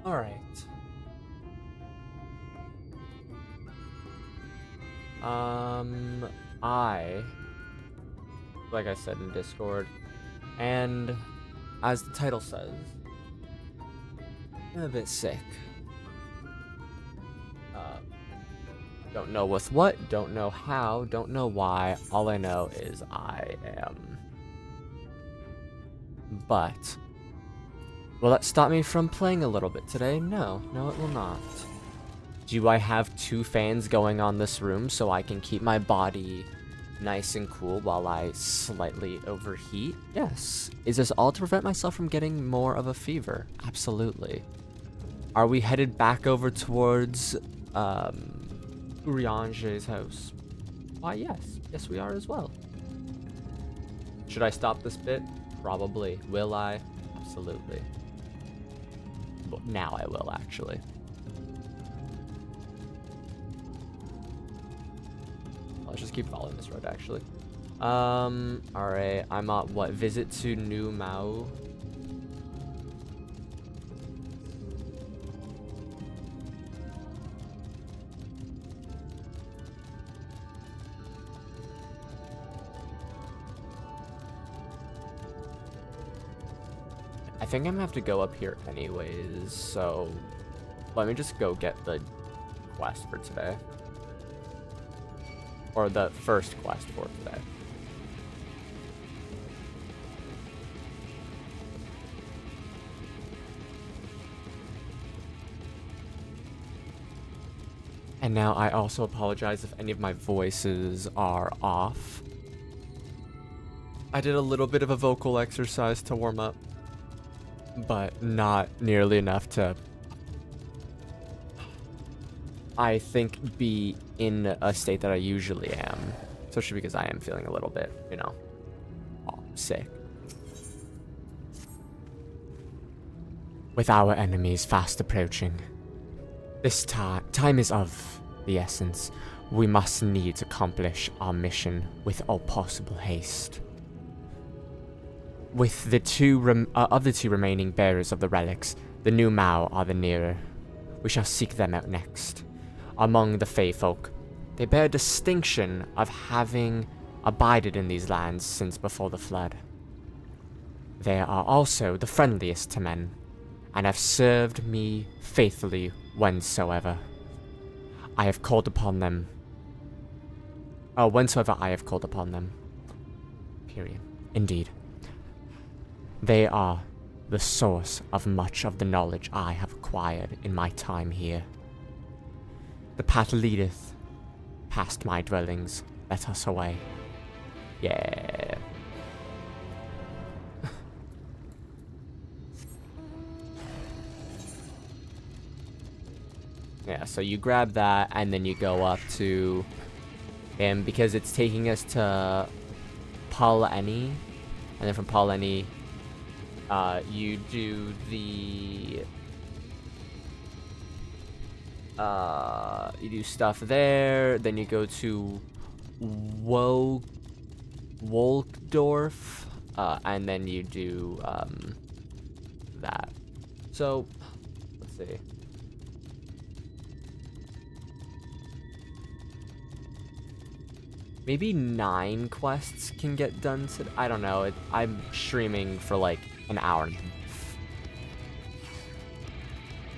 All right. I, like I said in Discord, and as the title says, I'm a bit sick. Don't know with what, don't know how, don't know why. All I know is I am. But will that stop me from playing a little bit today? No, no it will not. Do I have 2 fans going on this room so I can keep my body nice and cool while I slightly overheat? Yes. Is this all to prevent myself from getting more of a fever? Absolutely. Are we headed back over towards Uriange's house? Why, yes. Yes, we are as well. Should I stop this bit? Probably. Will I? Absolutely. But now I will, actually. Let's just keep following this road, actually. Alright. I'm at what? Visit to New Mao. I think I'm gonna have to go up here anyways, so let me just go get the quest for today. Or the first quest for today. And now I also apologize if any of my voices are off. I did a little bit of a vocal exercise to warm up, but not nearly enough to, I think, be in a state that I usually am. Especially because I am feeling a little bit, you know, sick. With our enemies fast approaching, this time is of the essence. We must needs accomplish our mission with all possible haste. With the two remaining bearers of the relics, the New Mao are the nearer. We shall seek them out next. Among the Fey folk, they bear distinction of having abided in these lands since before the flood. They are also the friendliest to men, and have served me faithfully whensoever I have called upon them. Whensoever I have called upon them. Period. Indeed. They are the source of much of the knowledge I have acquired in my time here. The path leadeth past my dwellings. Let us away. Yeah. Yeah, so you grab that, and then you go up to him, because it's taking us to Pauleni, and then from Pauleni, you do the... you do stuff there, then you go to Wolkdorf, and then you do, that. So, let's see. Maybe 9 quests can get done today. I don't know. I'm streaming for like an hour and a half.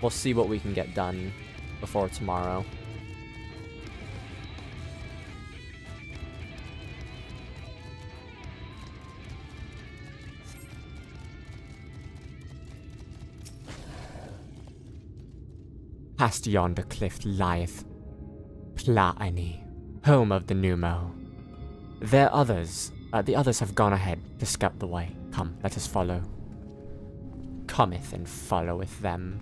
We'll see what we can get done before tomorrow. Past yonder cliff lieth Plaini, home of the Numo. The others have gone ahead to scout the way. Come, let us follow. Cometh and followeth them.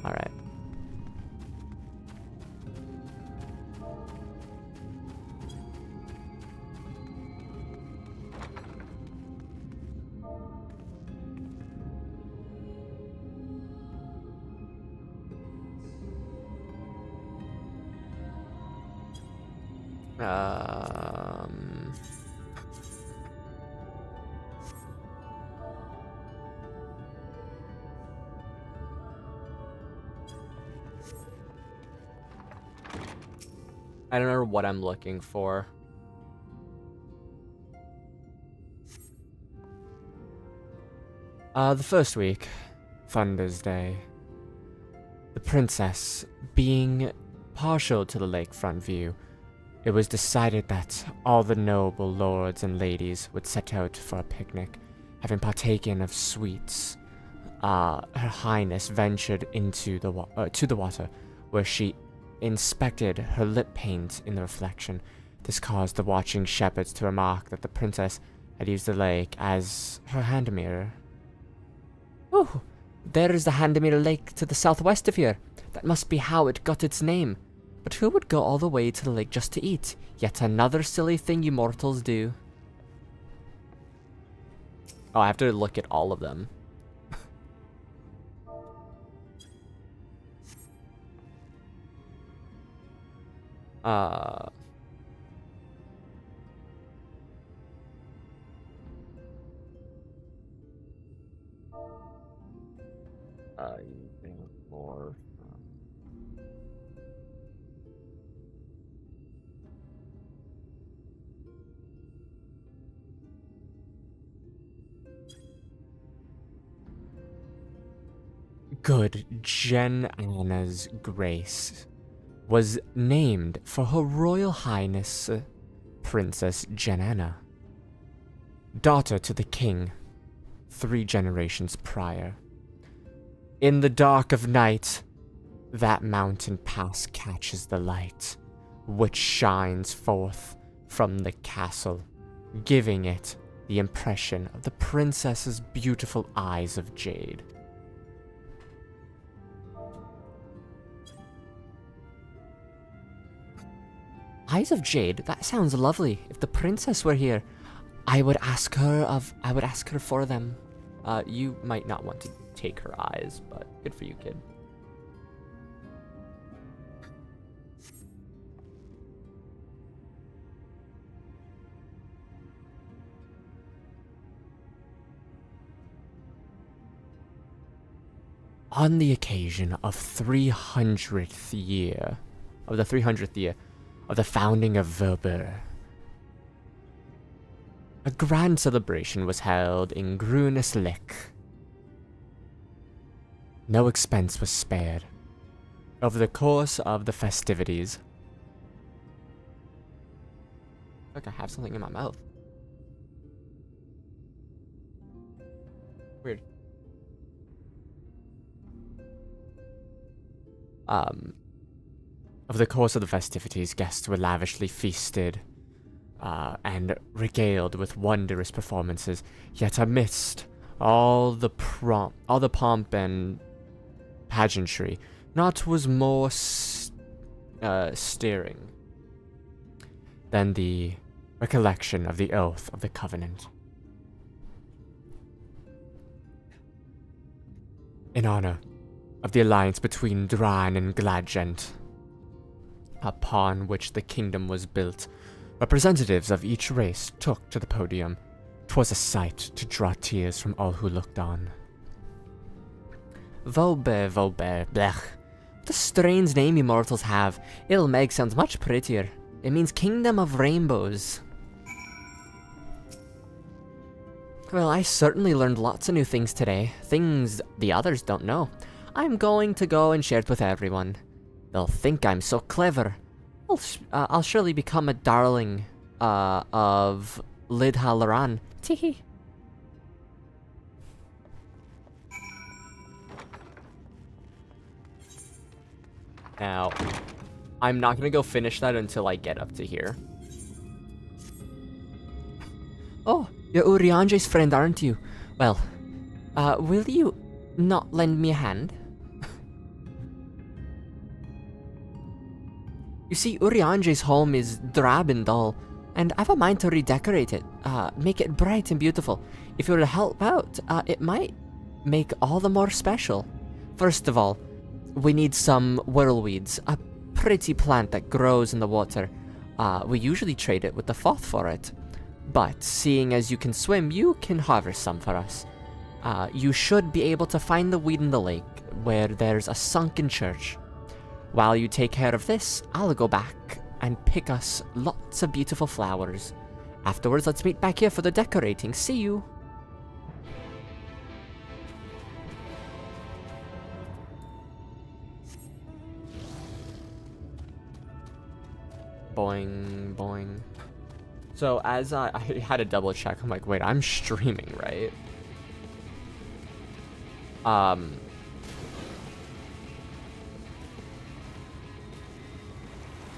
Alright. I don't know what I'm looking for. The first week, Thunder's Day. The princess being partial to the lakefront view, it was decided that all the noble lords and ladies would set out for a picnic. Having partaken of sweets, Her Highness ventured into to the water, where she inspected her lip paint in the reflection. This caused the watching shepherds to remark that the princess had used the lake as her hand mirror. "Oh, there is the Handmere Lake to the southwest of here. That must be how it got its name. But who would go all the way to the lake just to eat? Yet another silly thing you mortals do." Oh, I have to look at all of them. More. Good Jen Anna's Grace was named for Her Royal Highness Princess Jen Anna, daughter to the king 3 generations prior. In the dark of night, that mountain pass catches the light, which shines forth from the castle, giving it the impression of the princess's beautiful eyes of jade. Eyes of jade? That sounds lovely. If the princess were here, I would ask her for them. You might not want to take her eyes, but good for you, kid. On the occasion of the 300th year of the founding of Verber, a grand celebration was held in Grunislik. No expense was spared. Over the course of the festivities, I feel like I have something in my mouth. Weird. Over the course of the festivities, guests were lavishly feasted and regaled with wondrous performances. Yet amidst all the pomp and pageantry, naught was more stirring than the recollection of the oath of the covenant. In honor of the alliance between Dran and Gladgent, upon which the kingdom was built, representatives of each race took to the podium. 'Twas a sight to draw tears from all who looked on. Volber, blech. What a strange name you mortals have. Ilmeg sounds much prettier. It means Kingdom of Rainbows. Well, I certainly learned lots of new things today. Things the others don't know. I'm going to go and share it with everyone. They'll think I'm so clever. I'll surely become a darling of Lidhalaran. Teehee. Now, I'm not gonna go finish that until I get up to here. Oh, you're Urianje's friend, aren't you? Well, will you not lend me a hand? You see, Urianje's home is drab and dull, and I've a mind to redecorate it, make it bright and beautiful. If you were to help out, it might make all the more special. First of all, we need some whirlweeds, a pretty plant that grows in the water. We usually trade it with the Foth for it, but seeing as you can swim, you can harvest some for us. You should be able to find the weed in the lake, where there's a sunken church. While you take care of this, I'll go back and pick us lots of beautiful flowers. Afterwards, let's meet back here for the decorating. See you! Boing, boing. So as I had to double check, I'm like, wait, I'm streaming, right?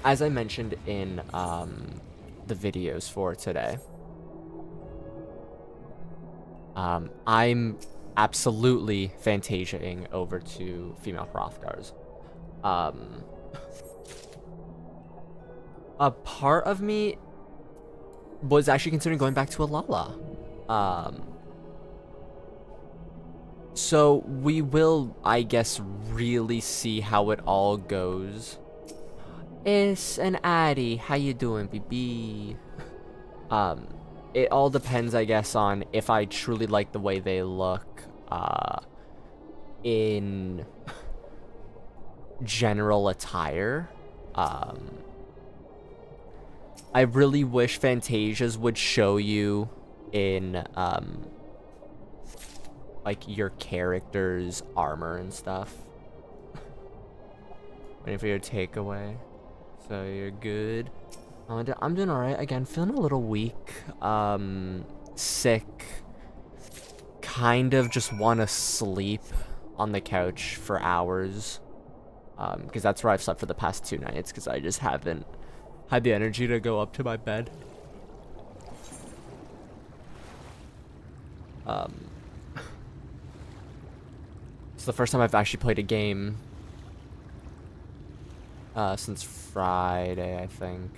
As I mentioned in the videos for today, I'm absolutely fantasiaing over to female Hrothgars. A part of me was actually considering going back to Alala. So we will, I guess, really see how it all goes. It's an Addy. How you doing, BB? It all depends, I guess, on if I truly like the way they look, in general attire. I really wish Fantasias would show you in, like, your character's armor and stuff. Waiting for your takeaway. So you're good. I'm doing alright. Again, feeling a little weak. Sick. Kind of just want to sleep on the couch for hours. Because that's where I've slept for the past 2 nights. Because I just haven't had the energy to go up to my bed. It's the first time I've actually played a game since Friday, I think.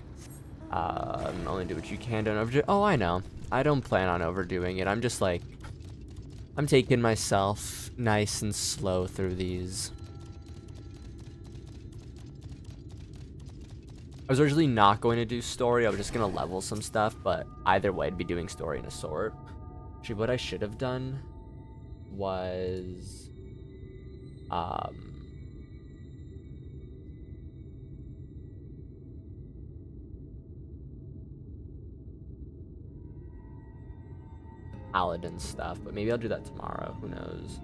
Only do what you can, don't overdo. Oh, I know. I don't plan on overdoing it. I'm just like, I'm taking myself nice and slow through these. I was originally not going to do story. I was just going to level some stuff, but either way, I'd be doing story in a sort. Actually, what I should have done was, Paladin stuff, but maybe I'll do that tomorrow. Who knows?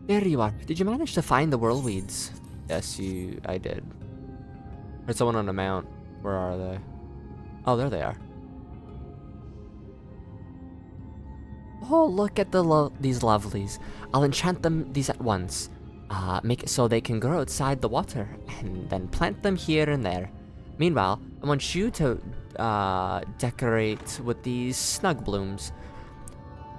There you are. Did you manage to find the whirlweeds? Yes, I did. Heard someone on a mount. Where are they? Oh, there they are. Oh, look at these lovelies. I'll enchant these at once. Make it so they can grow outside the water, and then plant them here and there. Meanwhile, I want you to decorate with these snug blooms.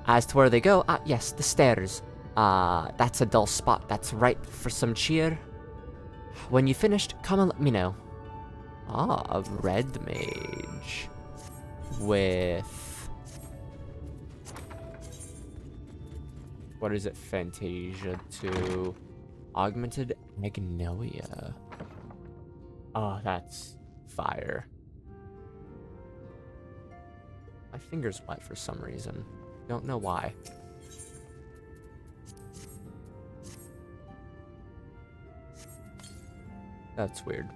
As to where they go, yes, the stairs. That's a dull spot that's right for some cheer. When you finished, come and let me know. A red mage with, what is it, Fantasia 2, Augmented Magnolia. Oh, that's fire. My finger's wet for some reason. Don't know why. That's weird.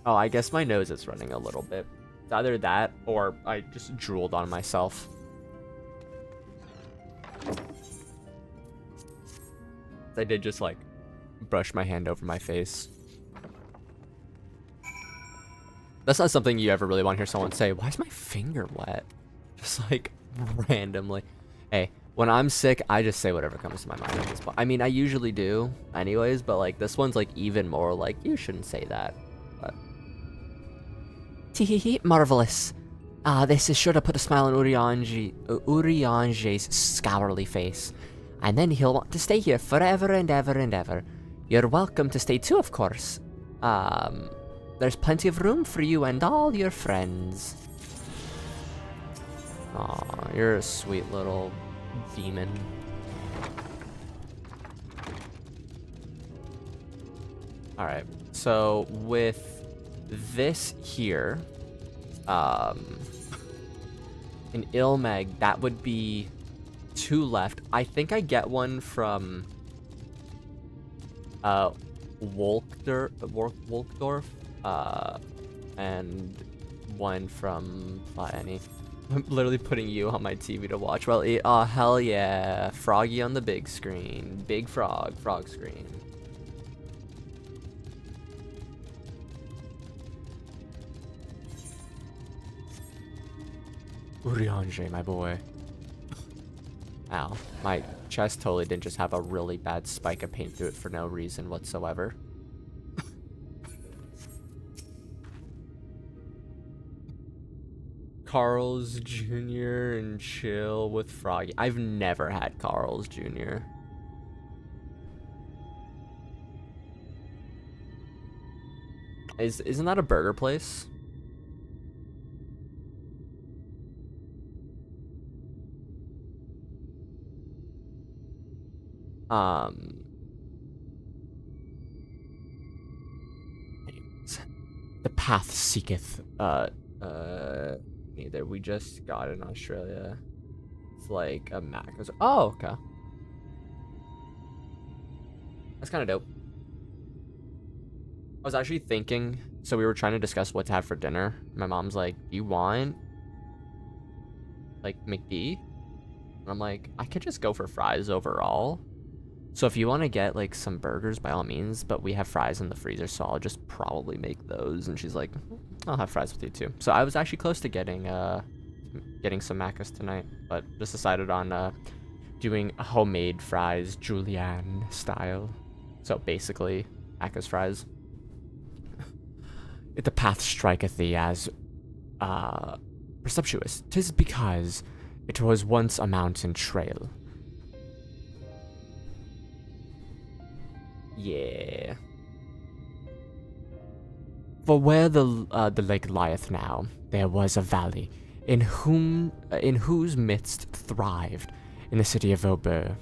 Oh, I guess my nose is running a little bit. It's either that or I just drooled on myself. I did just like brush my hand over my face. That's not something you ever really want to hear someone say. Why is my finger wet? Just like randomly. Hey, when I'm sick, I just say whatever comes to my mind at this point. I mean, I usually do anyways, but like this one's like even more like, you shouldn't say that. But Teehee, marvelous. This is sure to put a smile on Uriange's scholarly face. And then he'll want to stay here forever and ever and ever. You're welcome to stay too, of course. There's plenty of room for you and all your friends. Aw, you're a sweet little demon. Alright, so with this here, I In Ilmeg, that would be 2 left. I think I get one from Wolkdorf, and one from Annie. I'm literally putting you on my TV to watch. Well, oh hell yeah, Froggy on the big screen, big frog screen. Urianger, my boy. Ow, my chest totally didn't just have a really bad spike of paint through it for no reason whatsoever. Carl's Jr. and chill with Froggy. I've never had Carl's Jr. Isn't that a burger place? The path seeketh, neither. We just got in Australia. It's like a Mac. Oh, okay. That's kind of dope. I was actually thinking, so we were trying to discuss what to have for dinner. My mom's like, do you want, like, McD? And I'm like, I could just go for fries overall. So if you want to get, like, some burgers, by all means, but we have fries in the freezer, so I'll just probably make those. And she's like, I'll have fries with you too. So I was actually close to getting some Macca's tonight, but just decided on doing homemade fries, julienne style. So basically, Macca's fries. If the path striketh thee as presumptuous, 'tis because it was once a mountain trail. Yeah. For where the lake lieth now, there was a valley, in whose midst thrived, in the city of Aubert.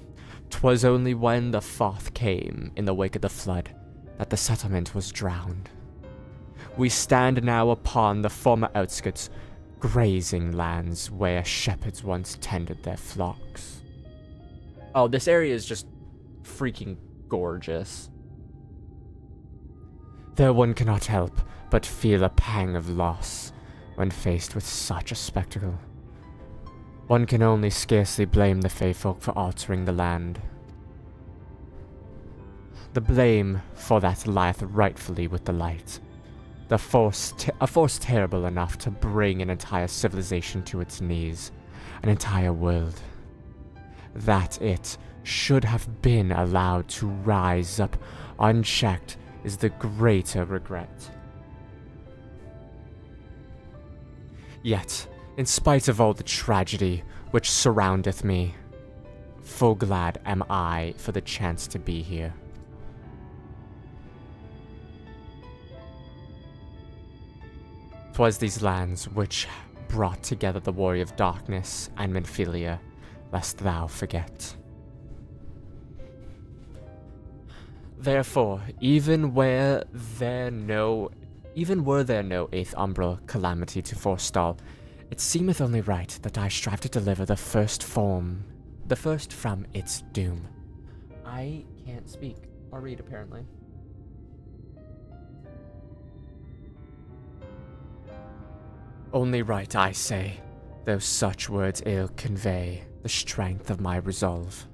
'Twas only when the Foth came, in the wake of the flood, that the settlement was drowned. We stand now upon the former outskirts, grazing lands where shepherds once tended their flocks. Oh, this area is just freaking gorgeous. Though one cannot help but feel a pang of loss when faced with such a spectacle. One can only scarcely blame the Fey folk for altering the land. The blame for that lieth rightfully with the light. A force terrible enough to bring an entire civilization to its knees, an entire world. That it should have been allowed to rise up unchecked is the greater regret. Yet, in spite of all the tragedy which surroundeth me, full glad am I for the chance to be here. 'Twas these lands which brought together the warrior of darkness and Menphilia, lest thou forget. Therefore, even were there no eighth umbral calamity to forestall, it seemeth only right that I strive to deliver the first from its doom. I can't speak or read, apparently. Only right, I say, though such words ill convey the strength of my resolve.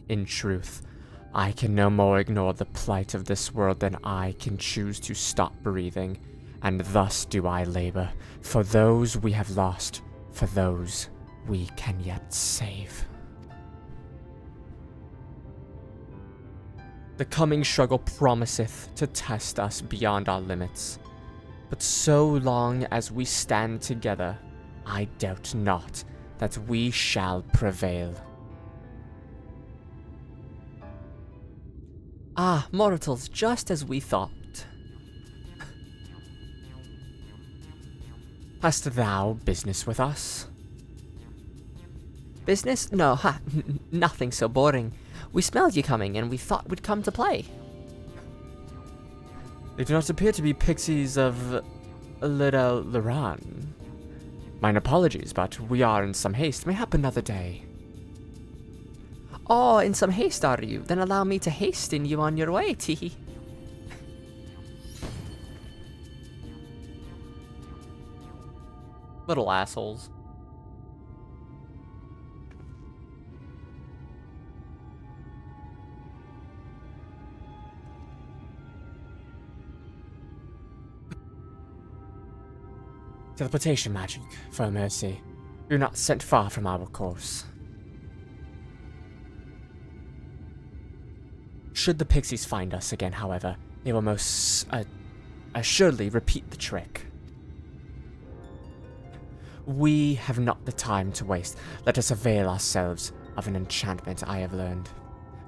In truth, I can no more ignore the plight of this world than I can choose to stop breathing, and thus do I labor for those we have lost, for those we can yet save. The coming struggle promiseth to test us beyond our limits, but so long as we stand together, I doubt not that we shall prevail. Ah, mortals, just as we thought. Hast thou business with us? Business? No, nothing so boring. We smelled you coming, and we thought we'd come to play. They do not appear to be pixies of Little Luran. Mine apologies, but we are in some haste. Mayhap another day. Oh, in some haste are you? Then allow me to hasten you on your way, teehee. Little assholes. Teleportation magic, for mercy. You're not sent far from our course. Should the pixies find us again, however, they will most assuredly repeat the trick. We have not the time to waste. Let us avail ourselves of an enchantment I have learned.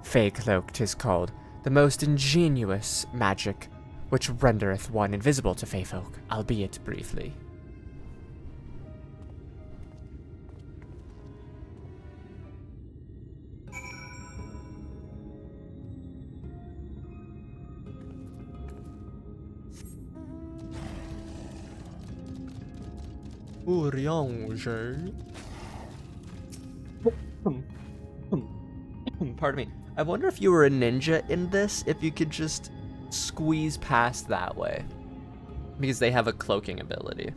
Fey Cloak 'tis called, the most ingenious magic, which rendereth one invisible to fey folk, albeit briefly. Pardon me. I wonder if you were a ninja in this, if you could just squeeze past that way. Because they have a cloaking ability.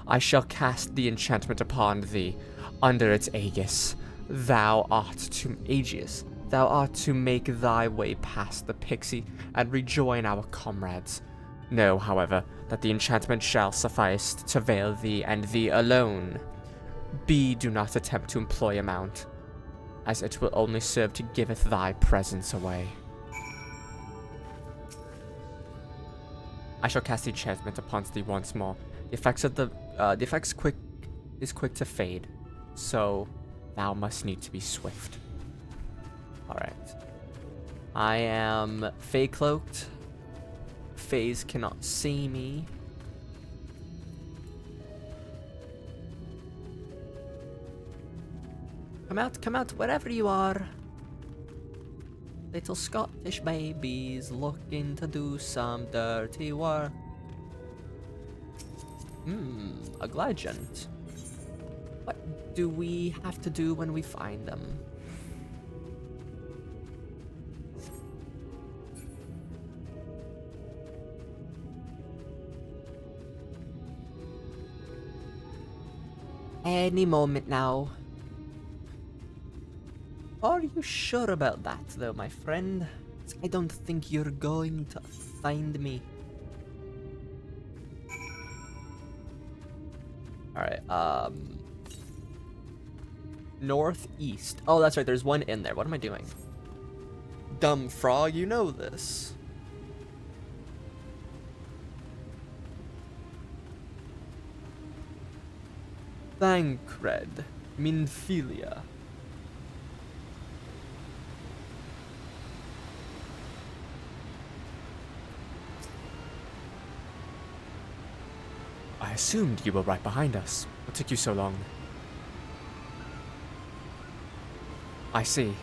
I shall cast the enchantment upon thee, under its aegis. Thou art to make thy way past the pixie and rejoin our comrades. Know, however, that the enchantment shall suffice to veil thee and thee alone. Do not attempt to employ a mount, as it will only serve to giveth thy presence away. I shall cast the enchantment upon thee once more. The effects is quick to fade, so thou must need to be swift. Alright. I am Fey cloaked. Fays cannot see me. Come out, wherever you are. Little Scottish babies looking to do some dirty work. A legend. What do we have to do when we find them? Any moment now. Are you sure about that, though, my friend? I don't think you're going to find me. Alright, northeast. Oh, that's right, there's one in there. What am I doing? Dumb frog, you know this. Thancred, Minfilia. I assumed you were right behind us. What took you so long? I see.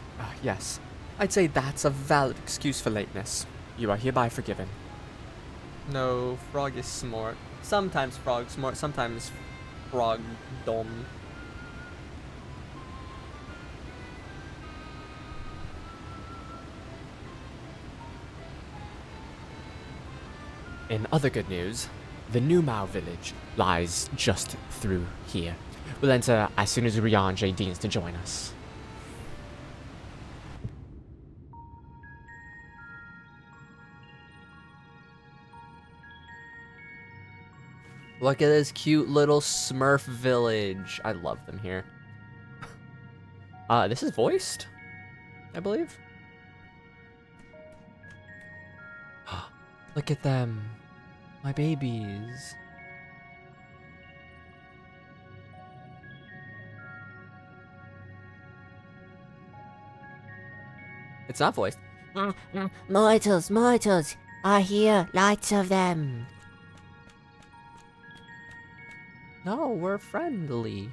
Yes. I'd say that's a valid excuse for lateness. You are hereby forgiven. No, frog is smart. Sometimes frog smart, sometimes frog dumb. In other good news, the New Mao village lies just through here. We'll enter as soon as Eorzea deigns to join us. Look at this cute little Smurf village. I love them here. This is voiced, I believe. Look at them. My babies. It's not voiced. Mortals, I hear lots of them. No, we're friendly.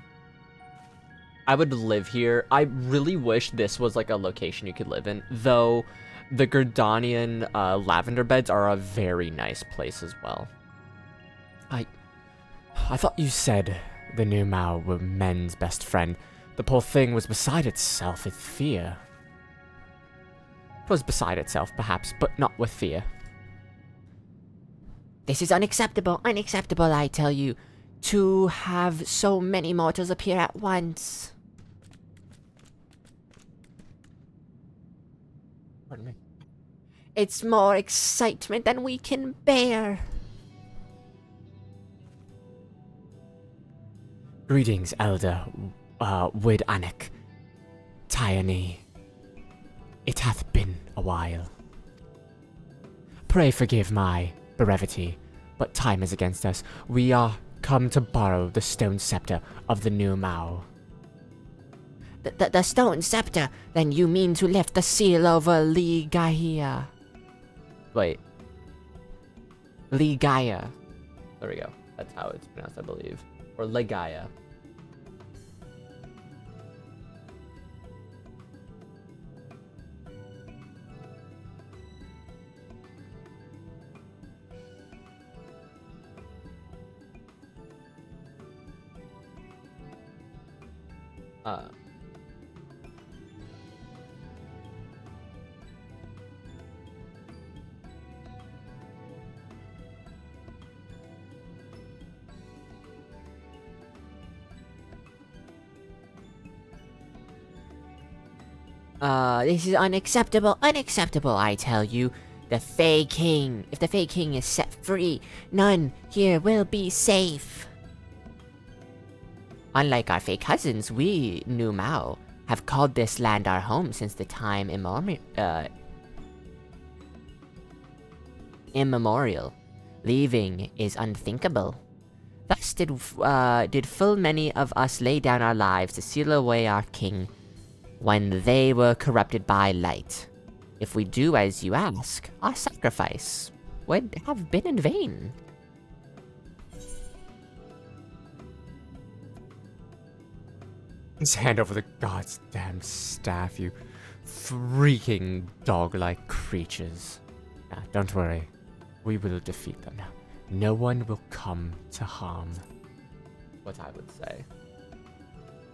I would live here. I really wish this was like a location you could live in, though the Gerdanian lavender beds are a very nice place as well. I thought you said The new Mao were men's best friend. The poor thing was beside itself with fear. It was beside itself, perhaps, but not with fear. This is unacceptable, unacceptable, I tell you. To have so many mortals appear at once. Pardon me. It's more excitement than we can bear. Greetings, Elder Wid Anik. Tyani. It hath been a while. Pray forgive my brevity, but time is against us. We are come to borrow the stone scepter of the new Mao. The stone scepter? Then you mean to lift the seal over Li Gaia? Wait. Li Gaia. There we go. That's how it's pronounced, I believe. Or Legaia. This is unacceptable, unacceptable, I tell you. The Fey King. If the Fey King is set free, none here will be safe. Unlike our Fey cousins, we, New Mao, have called this land our home since the time immemorial. Leaving is unthinkable. Thus did full many of us lay down our lives to seal away our king when they were corrupted by light. If we do as you ask, our sacrifice would have been in vain. Just hand over the god's damn staff, you freaking dog-like creatures. Nah, don't worry. We will defeat them now. No one will come to harm. What I would say.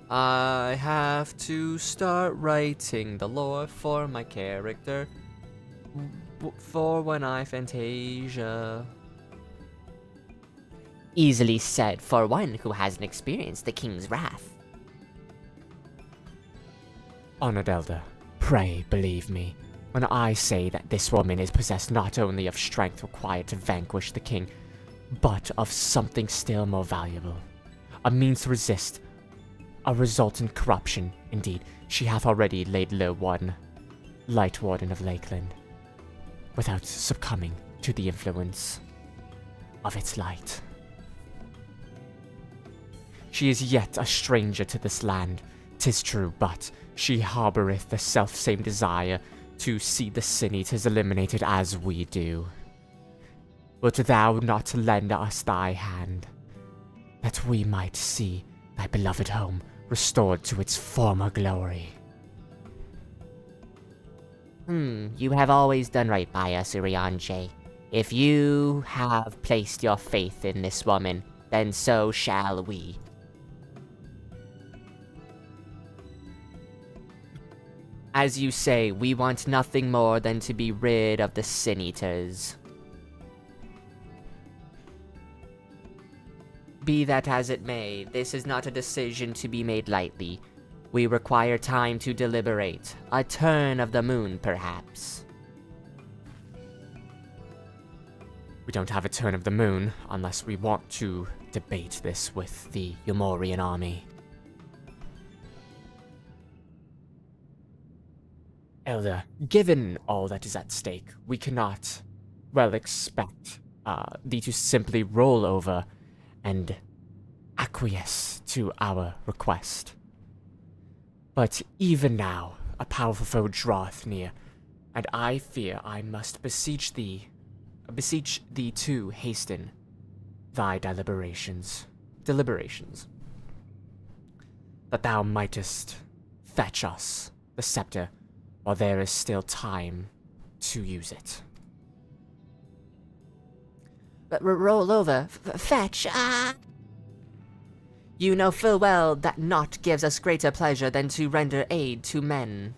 I have to start writing the lore for my character for when I Fantasia. Easily said for one who hasn't experienced the king's wrath. Honored Elder, pray believe me when I say that this woman is possessed not only of strength required to vanquish the king, but of something still more valuable. A means to resist a resultant corruption. Indeed, she hath already laid low one Light Warden of Lakeland, without succumbing to the influence of its light. She is yet a stranger to this land, 'tis true, but she harboureth the self-same desire to see the Sin-Eaters eliminated as we do. Wilt thou not lend us thy hand, that we might see thy beloved home restored to its former glory? You have always done right by us, Eorzea. If you have placed your faith in this woman, then so shall we. As you say, we want nothing more than to be rid of the Sin-Eaters. Be that as it may, this is not a decision to be made lightly. We require time to deliberate. A turn of the moon, perhaps. We don't have a turn of the moon unless we want to debate this with the Eorzea army. Elder, given all that is at stake, we cannot, well, expect thee to simply roll over and acquiesce to our request. But even now, a powerful foe draweth near, and I fear I must beseech thee to hasten thy deliberations, that thou mightest fetch us the scepter while there is still time to use it. But roll over, fetch, You know full well that naught gives us greater pleasure than to render aid to men.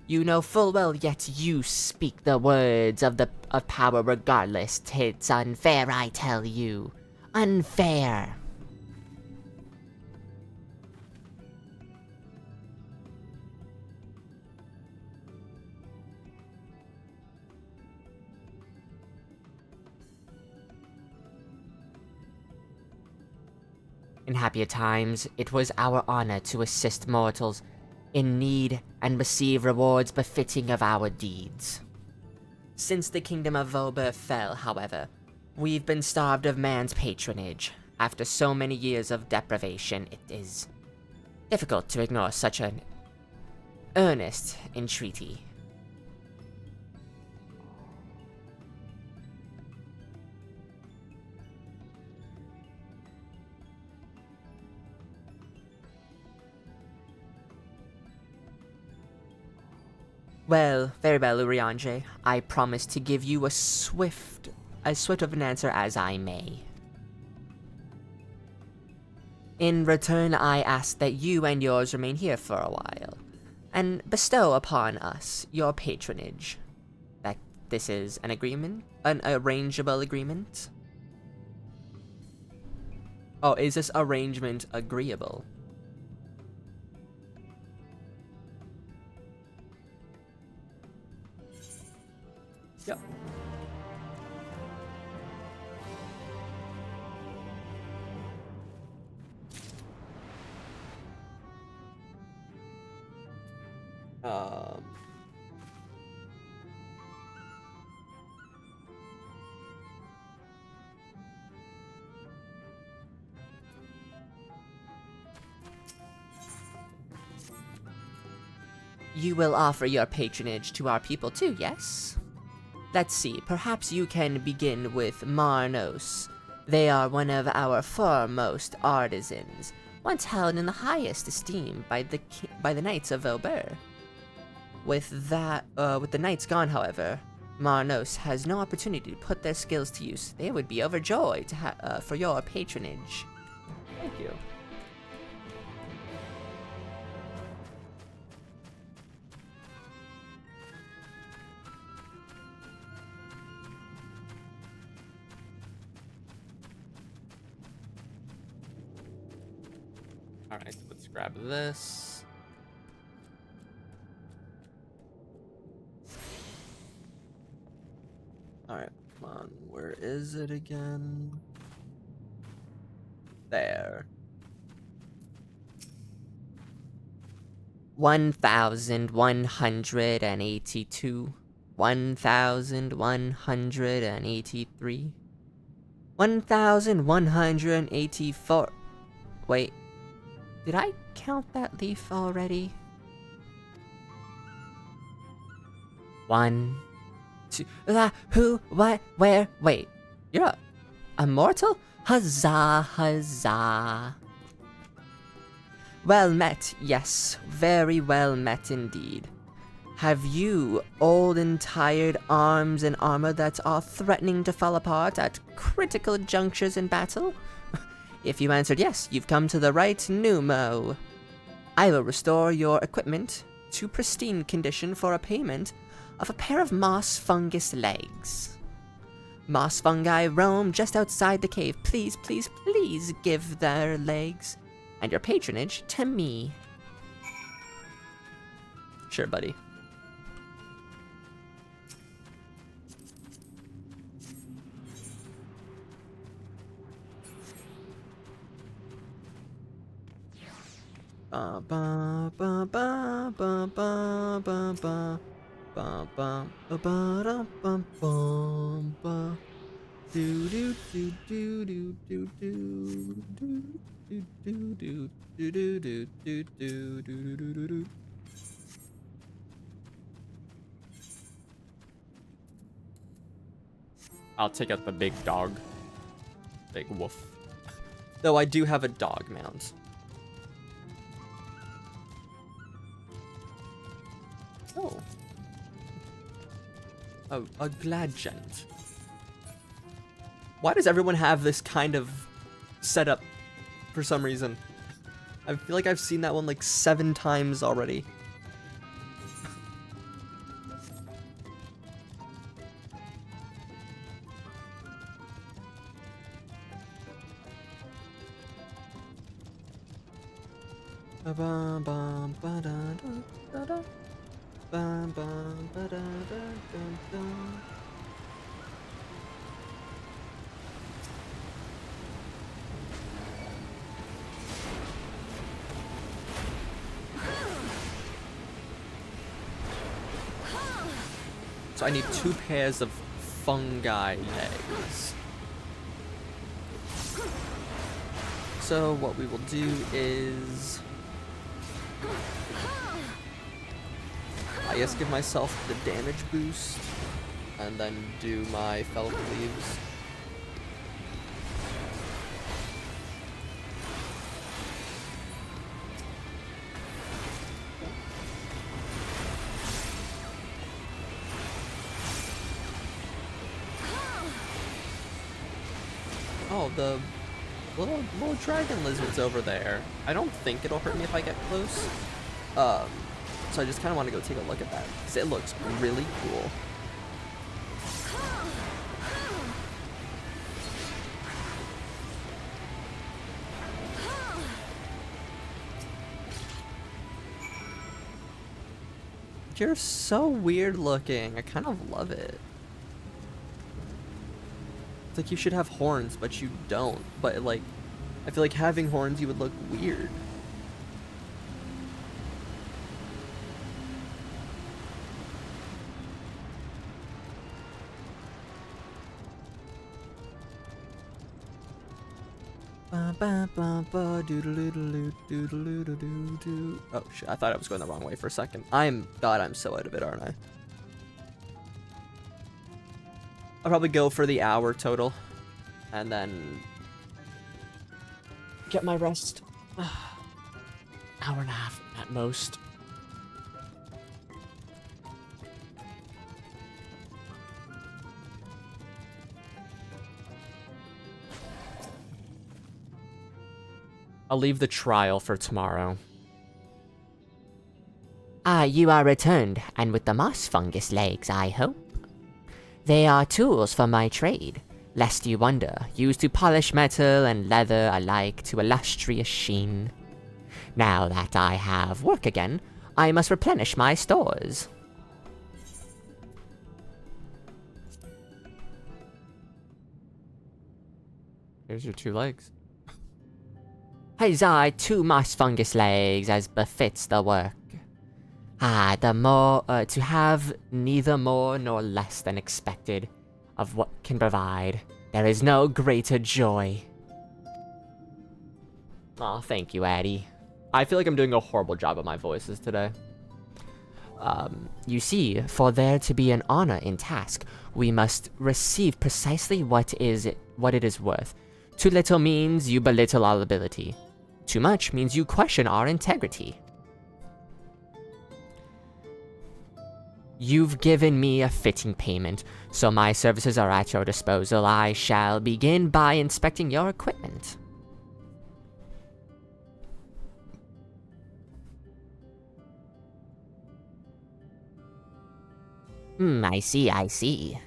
You know full well, yet you speak the words of power regardless. 'Tis unfair, I tell you. Unfair. In happier times, it was our honor to assist mortals in need and receive rewards befitting of our deeds. Since the kingdom of Vauber fell, however, we've been starved of man's patronage. After so many years of deprivation, it is difficult to ignore such an earnest entreaty. Well, very well, Urianger. I promise to give you as swift of an answer as I may. In return, I ask that you and yours remain here for a while, and bestow upon us your patronage. That this is an agreement? An arrangeable agreement? Oh, is this arrangement agreeable? Yep. You will offer your patronage to our people too, yes? Let's see, perhaps you can begin with Marnos. They are one of our foremost artisans, once held in the highest esteem by the Knights of Vauber. With the Knights gone, however, Marnos has no opportunity to put their skills to use. They would be overjoyed for your patronage. Thank you. Alright, let's grab this. Alright, come on. Where is it again? There. 1,182. 1,183. 1,184. Wait. Did I count that leaf already? 1, 2, who, what, where, wait. You're a mortal? Huzzah, huzzah. Well met, yes, very well met indeed. Have you old and tired arms and armor that are threatening to fall apart at critical junctures in battle? If you answered yes, you've come to the right Numo. I will restore your equipment to pristine condition for a payment of a pair of moss fungus legs. Moss fungi roam just outside the cave. Please, please, please give their legs and your patronage to me. Sure, buddy. Ba ba ba ba ba ba ba ba ba ba ba ba ba ba do do do do do do do do do do do do do do do do do. I'll take out the big dog. Big wolf. Though I do have a dog mount. Oh. Oh, a glad gent. Why does everyone have this kind of setup for some reason? I feel like I've seen that one like 7 times already. So I need 2 pairs of fungi legs. So what we will do is, I guess, give myself the damage boost and then do my FFxiv. Oh, the little dragon lizard's over there. I don't think it'll hurt me if I get close. So I just kind of want to go take a look at that because it looks really cool. You're so weird looking. I kind of love it. It's like you should have horns, but you don't. But like, I feel like having horns, you would look weird. Oh shit, I thought I was going the wrong way for a second. God, I'm so out of it, aren't I? I'll probably go for the hour total, and then get my rest. Hour and a half at most. I'll leave the trial for tomorrow. Ah, you are returned, and with the moss fungus legs, I hope. They are tools for my trade, lest you wonder, used to polish metal and leather alike to a lustrous sheen. Now that I have work again, I must replenish my stores. Here's your 2 legs. Huzzah, 2 moss fungus legs, as befits the work. Ah, to have neither more nor less than expected of what can provide. There is no greater joy. Aw, thank you, Addy. I feel like I'm doing a horrible job of my voices today. You see, for there to be an honor in task, we must receive precisely what it is worth. Too little means you belittle our ability. Too much means you question our integrity. You've given me a fitting payment, so my services are at your disposal. I shall begin by inspecting your equipment. I see.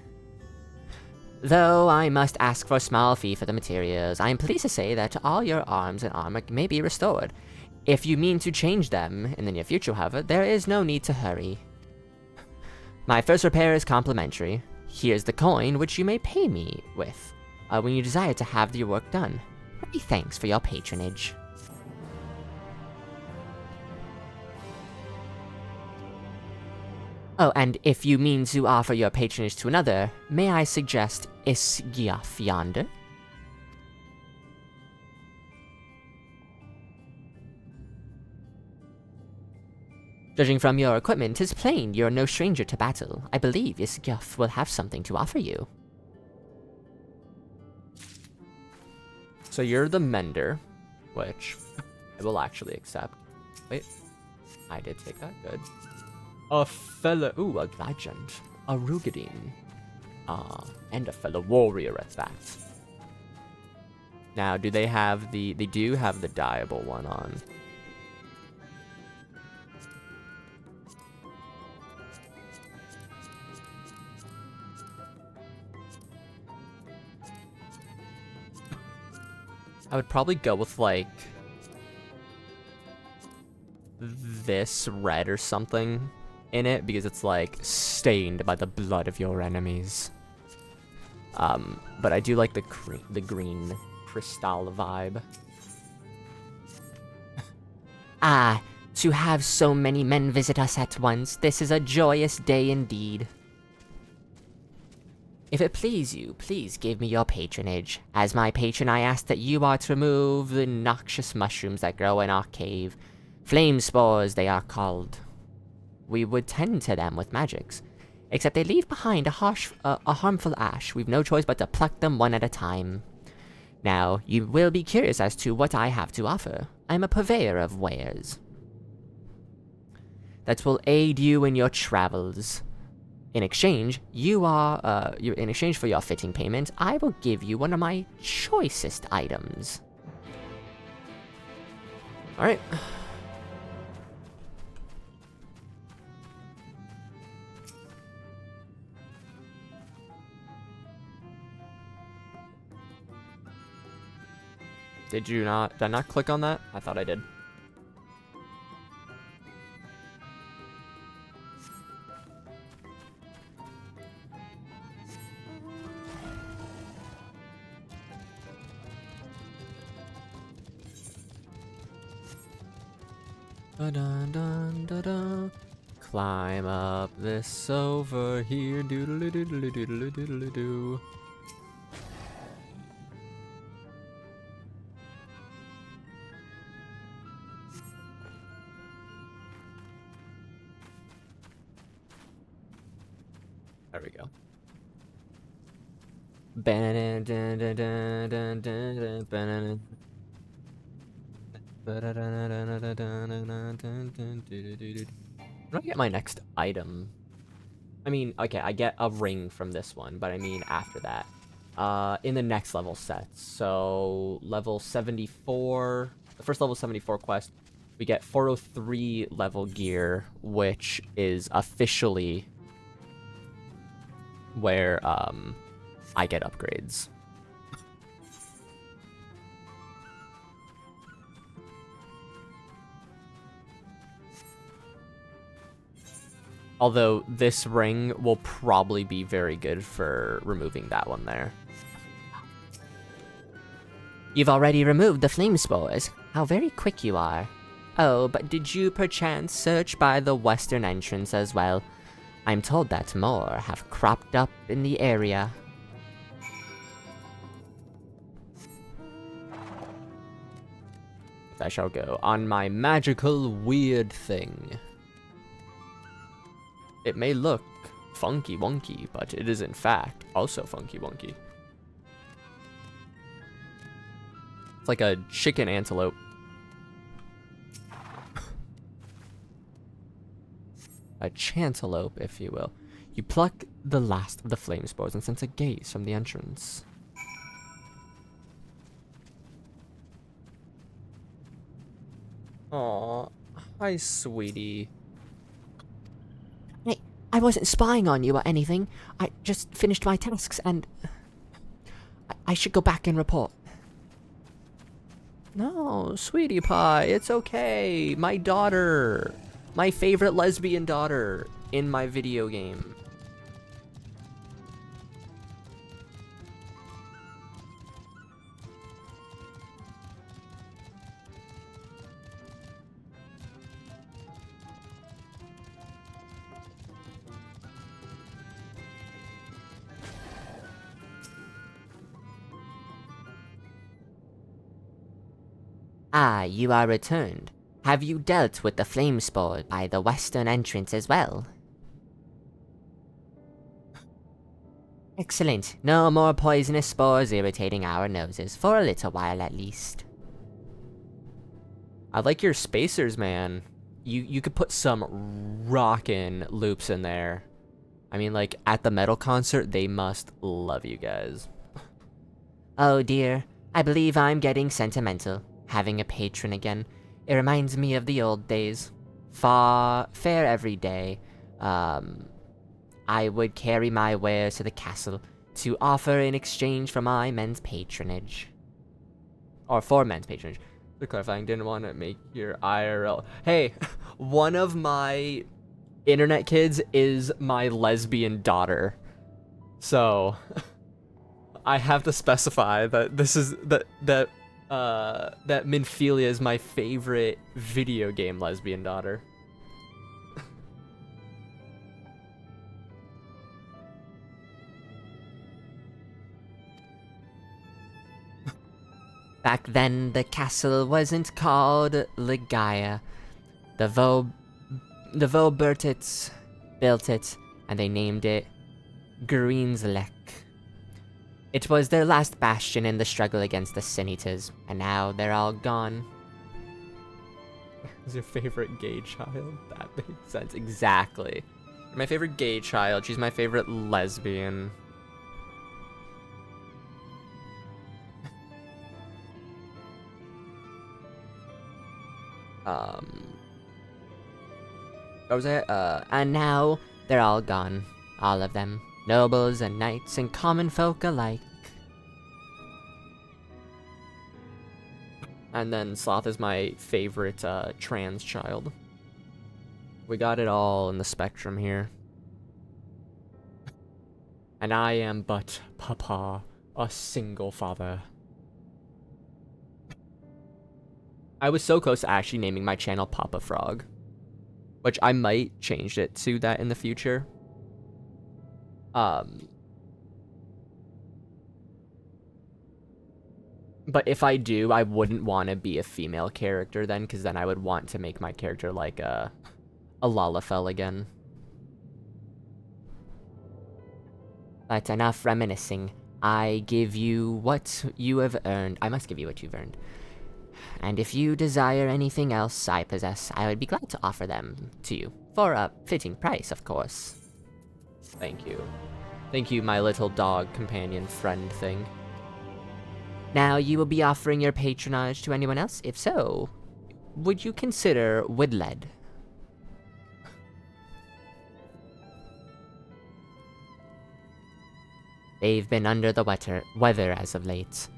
Though I must ask for a small fee for the materials, I am pleased to say that all your arms and armor may be restored. If you mean to change them in the near future, however, there is no need to hurry. My first repair is complimentary. Here's the coin which you may pay me with when you desire to have your work done. Many thanks for your patronage. Oh, and if you mean to offer your patronage to another, may I suggest Isgiaf yonder? Judging from your equipment, 'tis plain you're no stranger to battle. I believe Isgiaf will have something to offer you. So you're the mender, which I will actually accept. Wait, I did take that, good. A fellow legend, a Rugadine. And a fellow warrior at that. Now, do they have the... They do have the dyeable one on. I would probably go with, like, this red or something in it, because it's, like, stained by the blood of your enemies. But I do like the green crystal vibe. Ah, to have so many men visit us at once, this is a joyous day indeed. If it please you, please give me your patronage. As my patron, I ask that you are to remove the noxious mushrooms that grow in our cave. Flame spores, they are called. We would tend to them with magics. Except they leave behind a harmful ash. We've no choice but to pluck them one at a time. Now, you will be curious as to what I have to offer. I'm a purveyor of wares that will aid you in your travels. In exchange, in exchange for your fitting payment, I will give you one of my choicest items. Alright. Did I not click on that? I thought I did. Dun-dun-dun-dun-dun. Climb up this over here. Doodle-doodle-doodle-doodle-doo. There we go. Where do I get my next item? I mean, okay, I get a ring from this one, but I mean after that. In the next level sets. So, level 74, the first level 74 quest, we get 403 level gear, which is officially where, I get upgrades. Although this ring will probably be very good for removing that one there. You've already removed the flame spores. How very quick you are. Oh, but did you perchance search by the western entrance as well? I'm told that more have cropped up in the area. I shall go on my magical weird thing. It may look funky wonky, but it is in fact also funky wonky. It's like a chicken antelope. A chantelope, if you will. You pluck the last of the flame spores and sense a gaze from the entrance. Aw, hi, sweetie. Hey, I wasn't spying on you or anything. I just finished my tasks and... I should go back and report. No, sweetie pie, it's okay. My daughter. My favorite lesbian daughter in my video game. Ah, you are returned. Have you dealt with the flame spore by the western entrance as well? Excellent. No more poisonous spores irritating our noses, for a little while at least. I like your spacers, man. You could put some rockin' loops in there. I mean, like, at the metal concert, they must love you guys. Oh dear. I believe I'm getting sentimental, having a patron again. It reminds me of the old days. Fair every day. I would carry my wares to the castle to offer in exchange for my men's patronage. Or for men's patronage. To clarifying, didn't want to make your IRL. Hey, one of my internet kids is my lesbian daughter. So I have to specify that this is that Minfilia is my favorite video game lesbian daughter. Back then, the castle wasn't called Ligaya. The Vobertits built it, and they named it Greenslek. It was their last bastion in the struggle against the Sin Eaters, and now they're all gone. Who's your favorite gay child? That makes sense. Exactly. My favorite gay child. She's my favorite lesbian. And now they're all gone. All of them. Nobles and knights and common folk alike. And then Sloth is my favorite trans child. We got it all in the spectrum here. And I am but Papa, a single father. I was so close to actually naming my channel Papa Frog. Which I might change it to that in the future. But if I do, I wouldn't want to be a female character then, because then I would want to make my character like a Lalafell again. But enough reminiscing. I give you what you have earned. I must give you what you've earned. And if you desire anything else I possess, I would be glad to offer them to you. For a fitting price, of course. Thank you. Thank you, my little dog companion friend thing. Now, you will be offering your patronage to anyone else? If so, would you consider Widled? They've been under the weather as of late.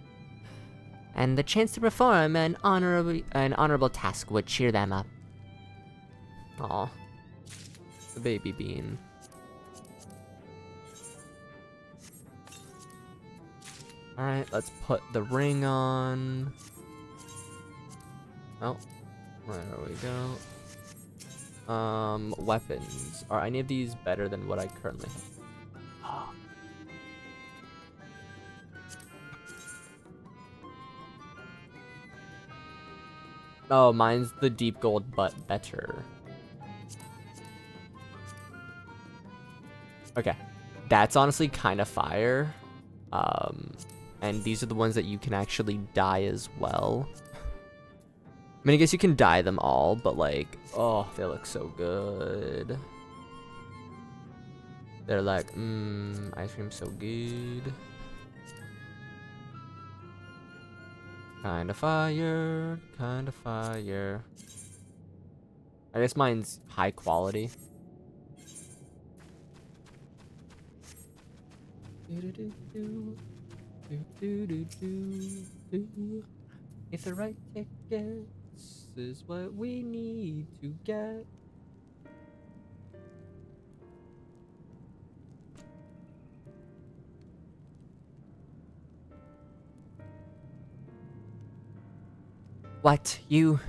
And the chance to perform an honorable task would cheer them up. Aw. The baby bean. Alright, let's put the ring on. Oh. There we go. Weapons. Are any of these better than what I currently have? Oh, mine's the deep gold, but better. Okay. That's honestly kind of fire. And these are the ones that you can actually dye as well. I mean, I guess you can dye them all, but like, oh, they look so good. They're like, ice cream so good. Kind of fire, kind of fire. I guess mine's high quality. If the right tickets is what we need to get. What, you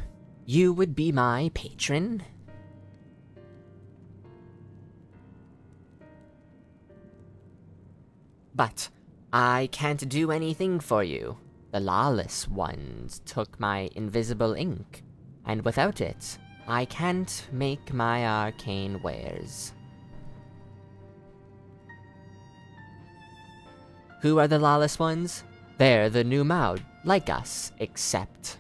would be my patron? But I can't do anything for you. The lawless ones took my invisible ink, and without it, I can't make my arcane wares. Who are the lawless ones? They're the new Maud, like us, except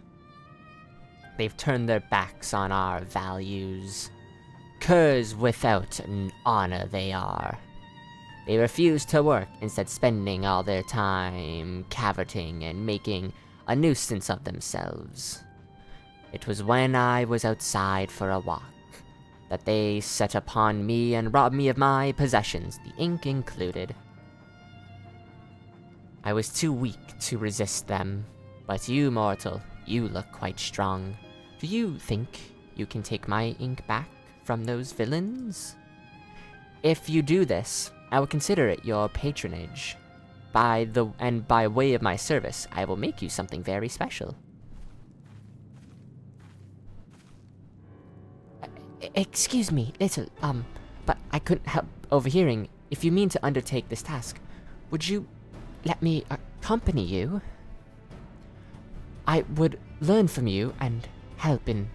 they've turned their backs on our values. Curs without an honor they are. They refused to work, instead spending all their time cavorting and making a nuisance of themselves. It was when I was outside for a walk that they set upon me and robbed me of my possessions, the ink included. I was too weak to resist them, but you, mortal, you look quite strong. Do you think you can take my ink back from those villains? If you do this, I will consider it your patronage. By way of my service, I will make you something very special. Excuse me, little, but I couldn't help overhearing. If you mean to undertake this task, would you let me accompany you? I would learn from you and help in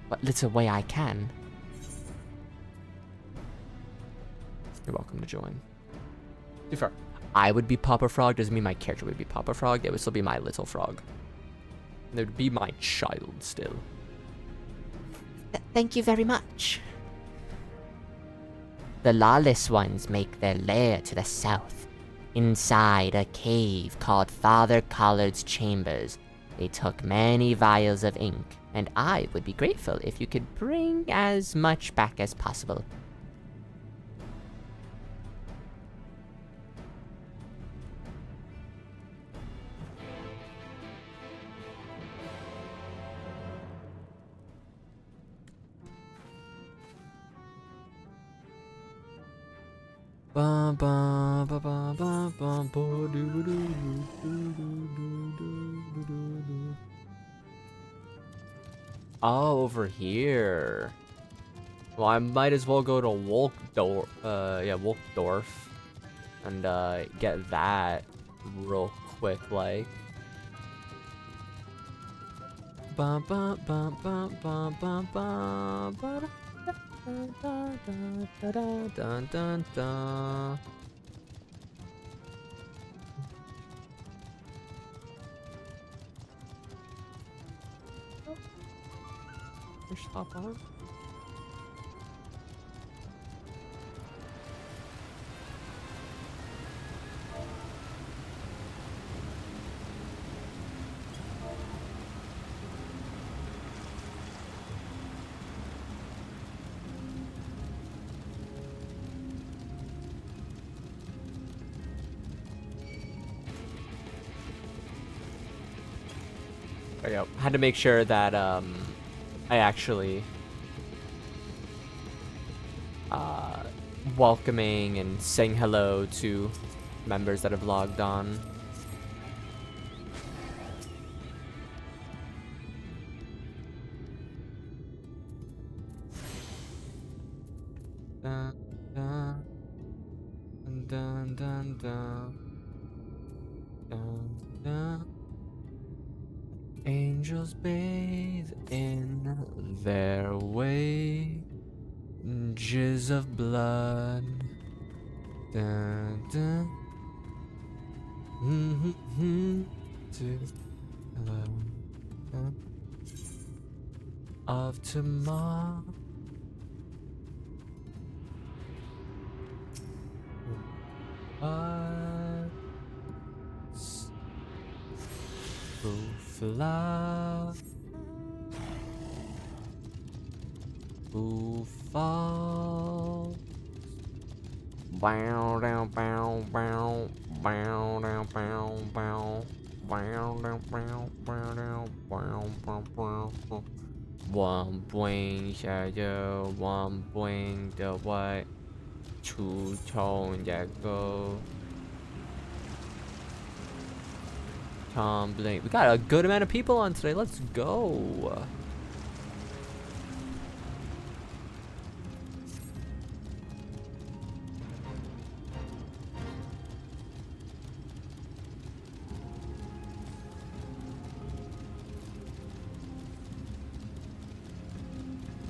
what little way I can. You're welcome to join. Too far. I would be Papa Frog doesn't mean my character would be Papa Frog. It would still be my little frog. It would be my child still. Thank you very much. The lawless ones make their lair to the south, inside a cave called Father Collard's Chambers. They took many vials of ink, and I would be grateful if you could bring as much back as possible. Ba ba ba ba ba ba ba doo doo doo. Oh, over here. Well, I might as well go to Wolkdorf, and get that real quick, like. Ba ba ba ba ba ba ba ba. Dun, dun, dun, dun, dun, dun. Push hop on. There you go. Had to make sure that I actually welcoming and saying hello to members that have logged on. Dun, dun, dun, dun, dun, dun, dun. Angels bathe in their wages of blood. Dun, dun. To of tomorrow. Who fly, who fall. Bow down, bow, bow, bow down, bow, bow, bow down, bow, bow down, bow, bow, bow. One bring shadow, one bring the white, two-tone go. Tumbling. We got a good amount of people on today. Let's go.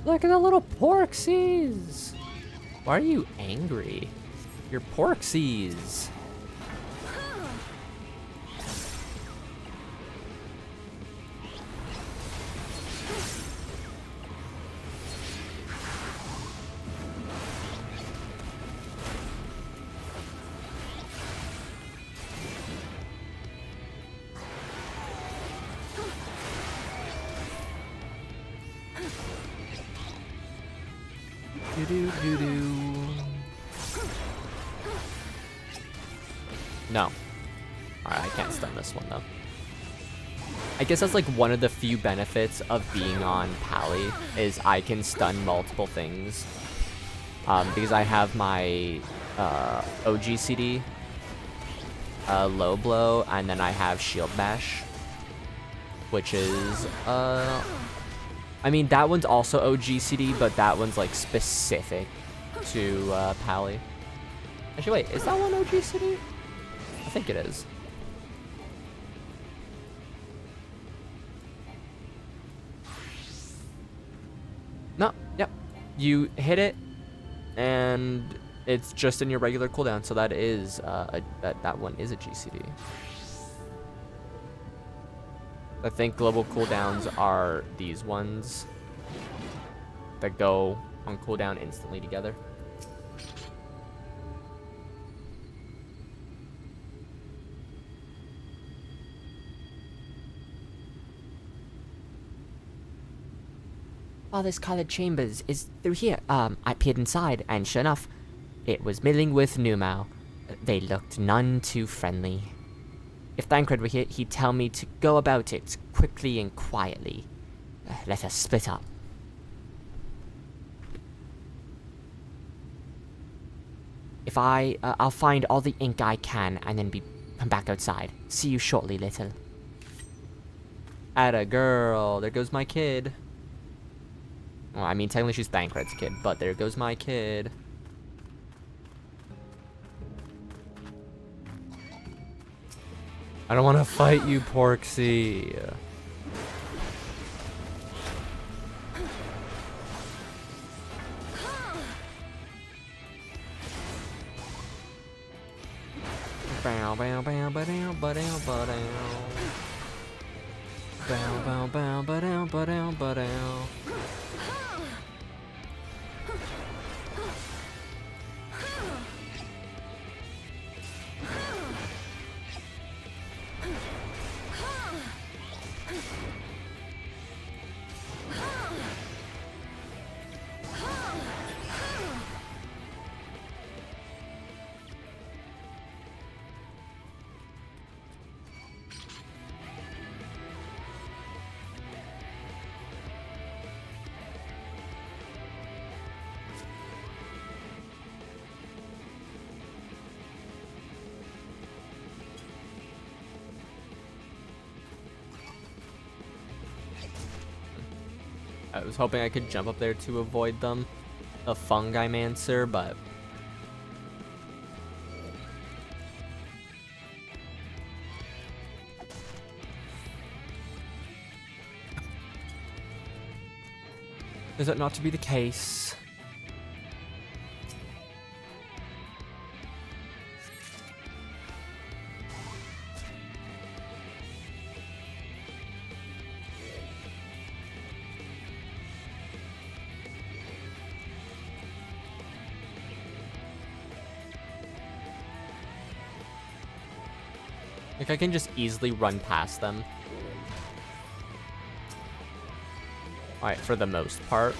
Look at the little porksies. Why are you angry? You're porksies. No. Alright, I can't stun this one though. I guess that's like one of the few benefits of being on Pally is I can stun multiple things. Because I have my OGCD, low blow, and then I have shield bash, which is I mean that one's also OGCD, but that one's like specific to Pally. Actually, wait, is that one OGCD? I think it is. No, yep. You hit it, and it's just in your regular cooldown, so that is that one is a GCD. I think global cooldowns are these ones that go on cooldown instantly together. Father's colored chambers is through here. I peered inside, and sure enough, it was milling with Numau. They looked none too friendly. If Thancred were here, he'd tell me to go about it quickly and quietly. Let us split up. If I'll find all the ink I can, and then come back outside. See you shortly, little. Atta girl, there goes my kid. Well, I mean, technically she's Thancred's kid, but there goes my kid. I don't want to fight you, Porksy. Bow, bow, bow, ba-dow, ba-dow, ba-dow. Bow, bow, bow, ba-dow, ba-dow, ba-dow. I was hoping I could jump up there to avoid them. A Fungimancer, but... is that not to be the case? Like, I can just easily run past them. Alright, for the most part.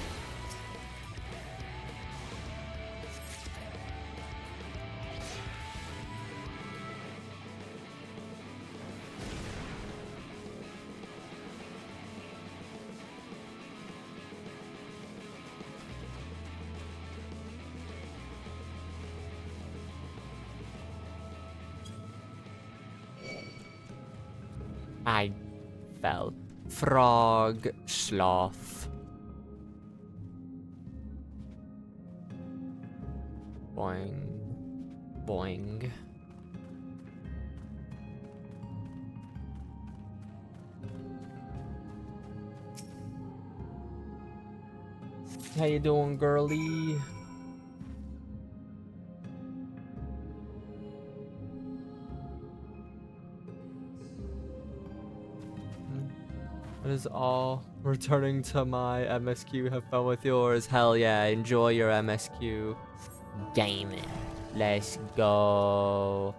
I fell. Frog, sloth. Boing. Boing. How you doing, girly? That is all. Returning to my MSQ. Have fun with yours. Hell yeah. Enjoy your MSQ. Gaming. Let's go.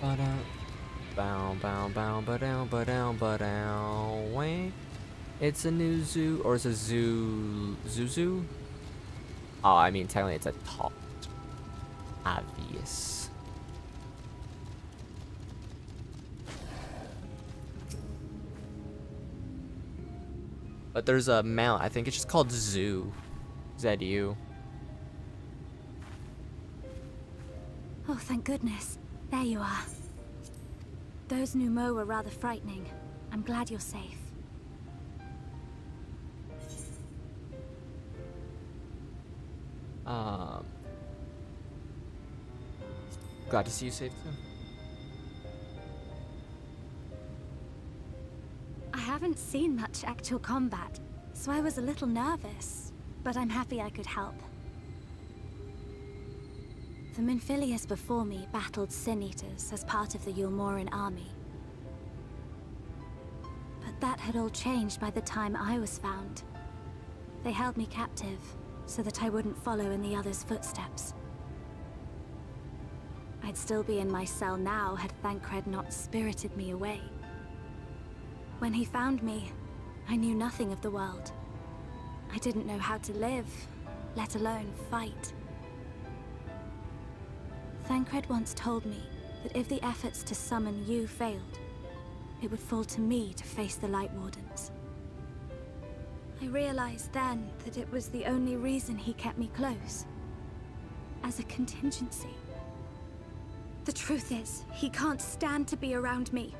Ba-da. Bow, bow, bow, ba-down, ba-down, ba-down. Wait. It's a new zoo, or it's a zoo? Oh, I mean, technically it's a top. Obvious. But there's a mount, I think it's just called Zoo. ZU. Oh, thank goodness. There you are. Those Numo were rather frightening. I'm glad you're safe. Glad to see you safe too. I haven't seen much actual combat, so I was a little nervous, but I'm happy I could help. The Minfilius before me battled Sin Eaters as part of the Yulmoran army. But that had all changed by the time I was found. They held me captive, so that I wouldn't follow in the others' footsteps. I'd still be in my cell now had Thancred not spirited me away. When he found me, I knew nothing of the world. I didn't know how to live, let alone fight. Thancred once told me that if the efforts to summon you failed, it would fall to me to face the Light Wardens. I realized then that it was the only reason he kept me close. As a contingency. The truth is, he can't stand to be around me.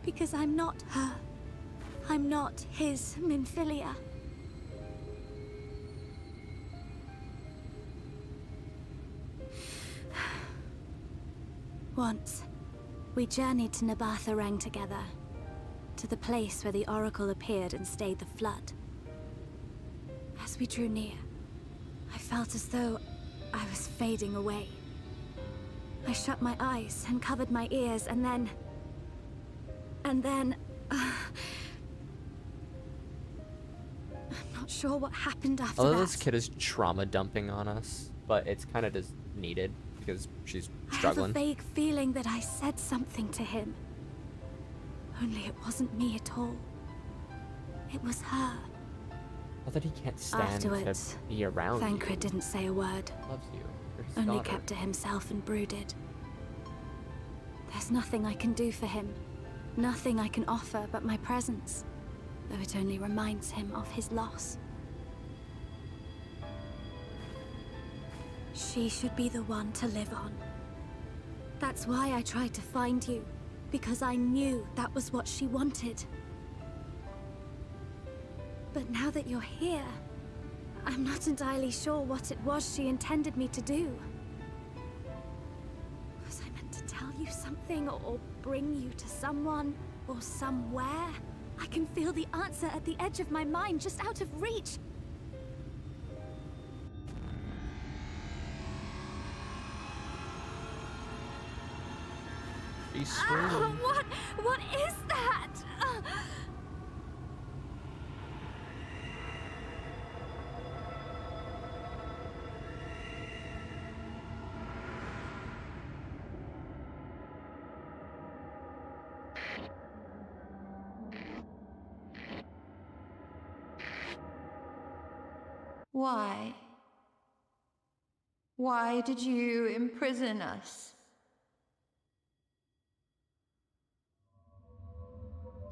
Because I'm not her. I'm not his Minfilia. Once, we journeyed to Nabatha together, to the place where the Oracle appeared and stayed the flood. As we drew near, I felt as though I was fading away. I shut my eyes and covered my ears, and then... I'm not sure what happened after Although that. this kid is trauma dumping on us, but it's kind of just needed because she's I have struggling. a vague feeling that I said something to him. Only it wasn't me at all. It was her. Not that he can't stand Afterwards, to be around Thancred you. didn't say a word. Loves you. You're his Only daughter. kept to himself and brooded. There's nothing I can do for him. Nothing I can offer but my presence. Though it only reminds him of his loss. She should be the one to live on. That's why I tried to find you. Because I knew that was what she wanted. But now that you're here, I'm not entirely sure what it was she intended me to do. Was I meant to tell you something or bring you to someone or somewhere? I can feel the answer at the edge of my mind, just out of reach. She's screaming. What is that? Why? Why did you imprison us?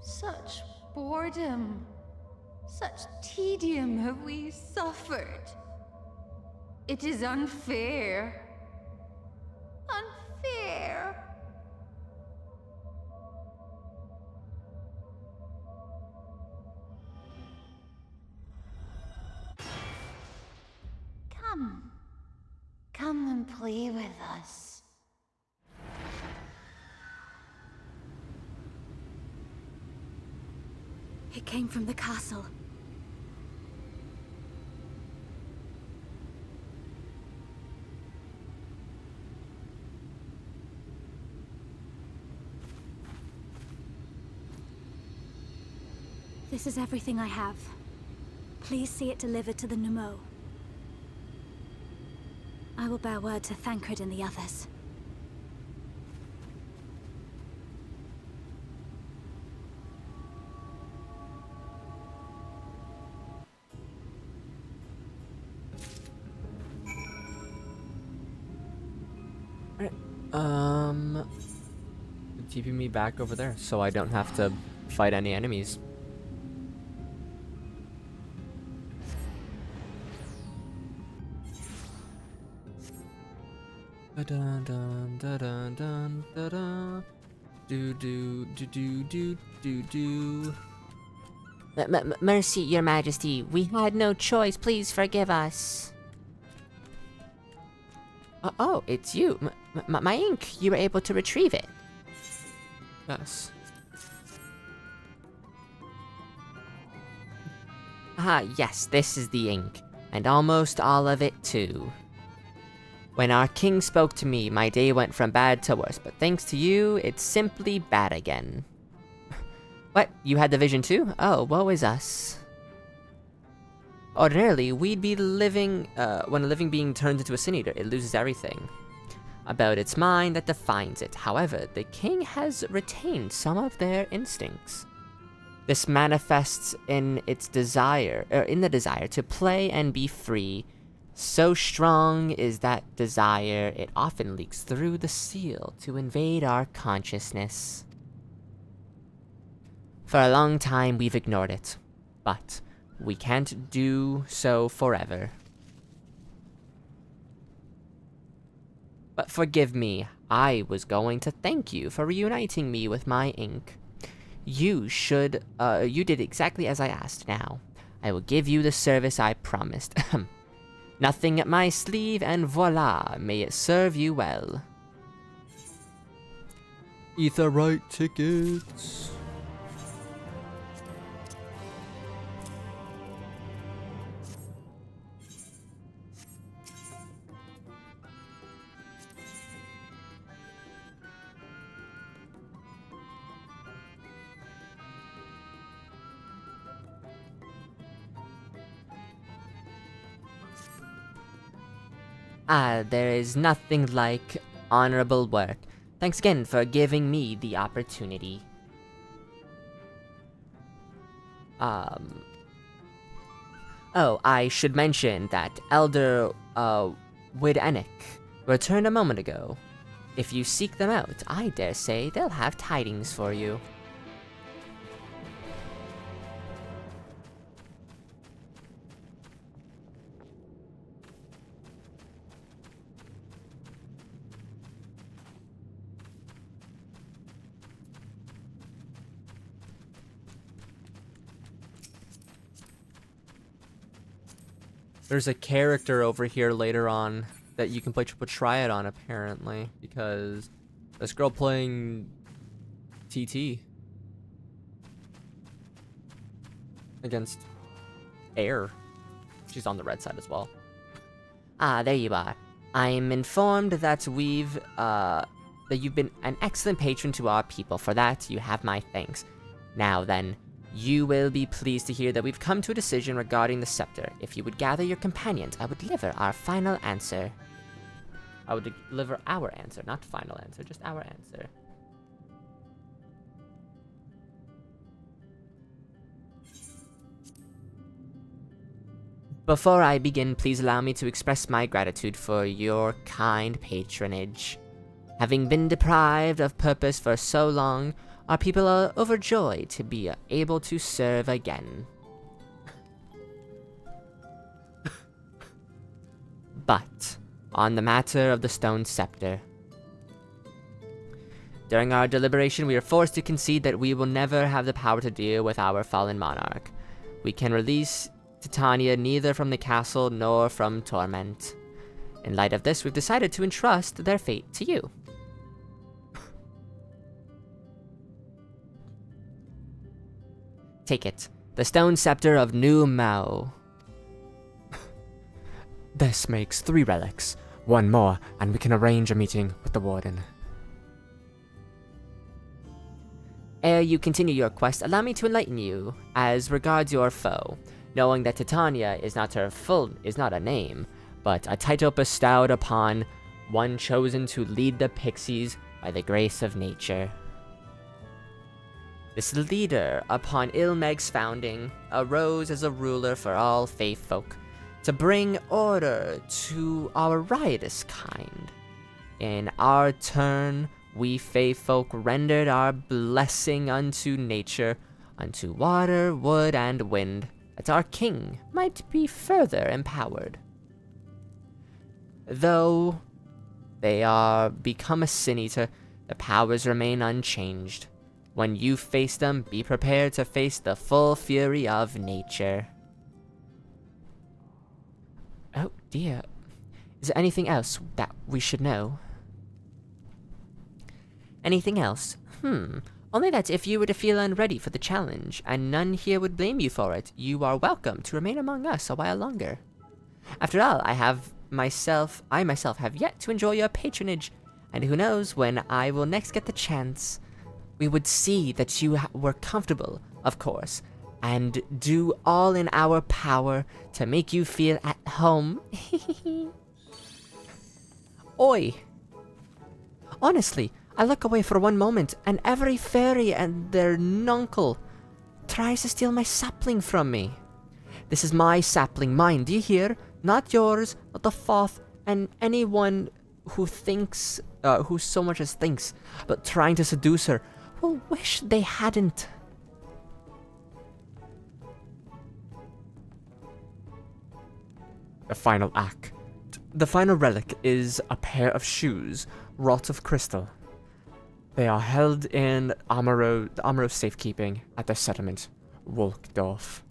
Such boredom, such tedium have we suffered. It is unfair. Unfair. Come. Come and play with us. It came from the castle. This is everything I have. Please see it delivered to the Numo. I will bear word to Thancred and the others. TP me back over there so I don't have to fight any enemies. Dun dun dun dun dun dun dun. Do do do do do do do. Mercy, your majesty. We had no choice. Please forgive us. Oh, it's you. My ink. You were able to retrieve it. Yes. Ah, yes, this is the ink. And almost all of it, too. When our king spoke to me, my day went from bad to worse, but thanks to you, it's simply bad again. What? You had the vision too? Oh, woe is us. Ordinarily, we'd be living, when a living being turns into a sin eater, it loses everything about its mind that defines it. However, the king has retained some of their instincts. This manifests in its desire, in the desire to play and be free. So strong is that desire, it often leaks through the seal to invade our consciousness. For a long time, we've ignored it, but we can't do so forever. But forgive me, I was going to thank you for reuniting me with my ink. You did exactly as I asked now. I will give you the service I promised. Nothing up my sleeve, and voila, may it serve you well. Etherite tickets. There is nothing like honorable work. Thanks again for giving me the opportunity. Oh, I should mention that Elder, Hydaelyn returned a moment ago. If you seek them out, I dare say they'll have tidings for you. There's a character over here later on that you can play Triple Triad on, apparently, because this girl playing TT against Air. She's on the red side as well. There you are. I'm informed that you've been an excellent patron to our people. For that, you have my thanks. Now then, you will be pleased to hear that we've come to a decision regarding the scepter. If you would gather your companions, I would deliver our final answer. I would deliver our answer, not final answer, just our answer. Before I begin, please allow me to express my gratitude for your kind patronage. Having been deprived of purpose for so long, our people are overjoyed to be able to serve again. But, on the matter of the stone scepter. During our deliberation, we are forced to concede that we will never have the power to deal with our fallen monarch. We can release Titania neither from the castle nor from torment. In light of this, we've decided to entrust their fate to you. Take it. The stone scepter of New Mao. This makes 3 relics. 1 more, and we can arrange a meeting with the warden. Ere you continue your quest, allow me to enlighten you as regards your foe, knowing that Titania is not a name, but a title bestowed upon one chosen to lead the pixies by the grace of nature. This leader, upon Ilmeg's founding, arose as a ruler for all faith folk, to bring order to our riotous kind. In our turn, we Fey folk rendered our blessing unto nature, unto water, wood, and wind, that our king might be further empowered. Though they are become a sin eater, the powers remain unchanged. When you face them, be prepared to face the full fury of nature. Oh dear. Is there anything else that we should know? Anything else? Only that if you were to feel unready for the challenge, and none here would blame you for it, you are welcome to remain among us a while longer. After all, I myself have yet to enjoy your patronage, and who knows when I will next get the chance. We would see that you were comfortable, of course, and do all in our power to make you feel at home. Oi! Honestly, I look away for one moment, and every fairy and their nuncle tries to steal my sapling from me. This is my sapling, mine, do you hear? Not yours, not the Foth, and anyone who thinks, who so much as thinks, but trying to seduce her, will wish they hadn't. The final act. The final relic is a pair of shoes, wrought of crystal. They are held in the Amaro safekeeping at the settlement, Wolkdorf.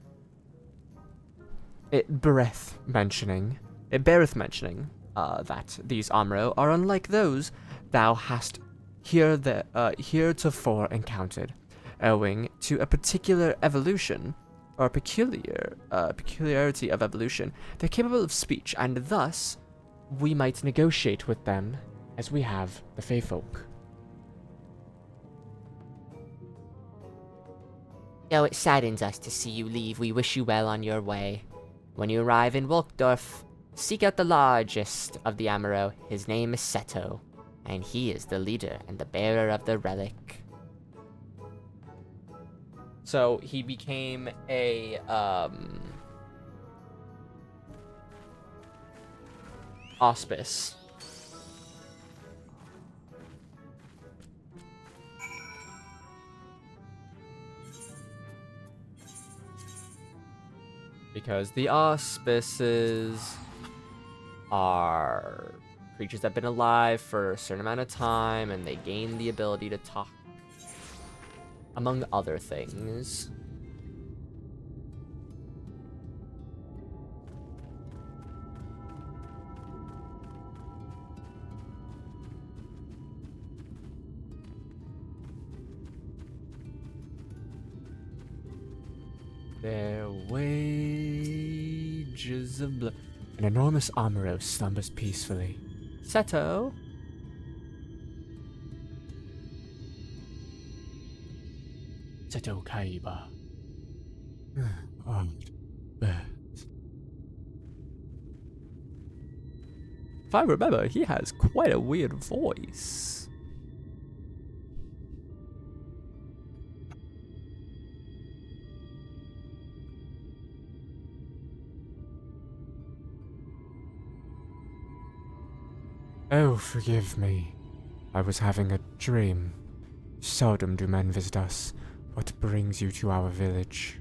It beareth mentioning that these Amaro are unlike those thou hast heretofore encountered, owing to a particular evolution, or peculiarity of evolution. They're capable of speech, and thus we might negotiate with them as we have the Fey folk. Though it saddens us to see you leave, we wish you well on your way. When you arrive in Wolkdorf, seek out the largest of the Amaro. His name is Seto, and he is the leader and the bearer of the relic. So he became a auspice. Because the auspices are creatures that have been alive for a certain amount of time, and they gain the ability to talk, among other things. Their wages of blood. An enormous Amaro slumbers peacefully. Seto? Seto Kaiba. Armed birds. If I remember, he has quite a weird voice. Oh, forgive me. I was having a dream. Seldom do men visit us. What brings you to our village?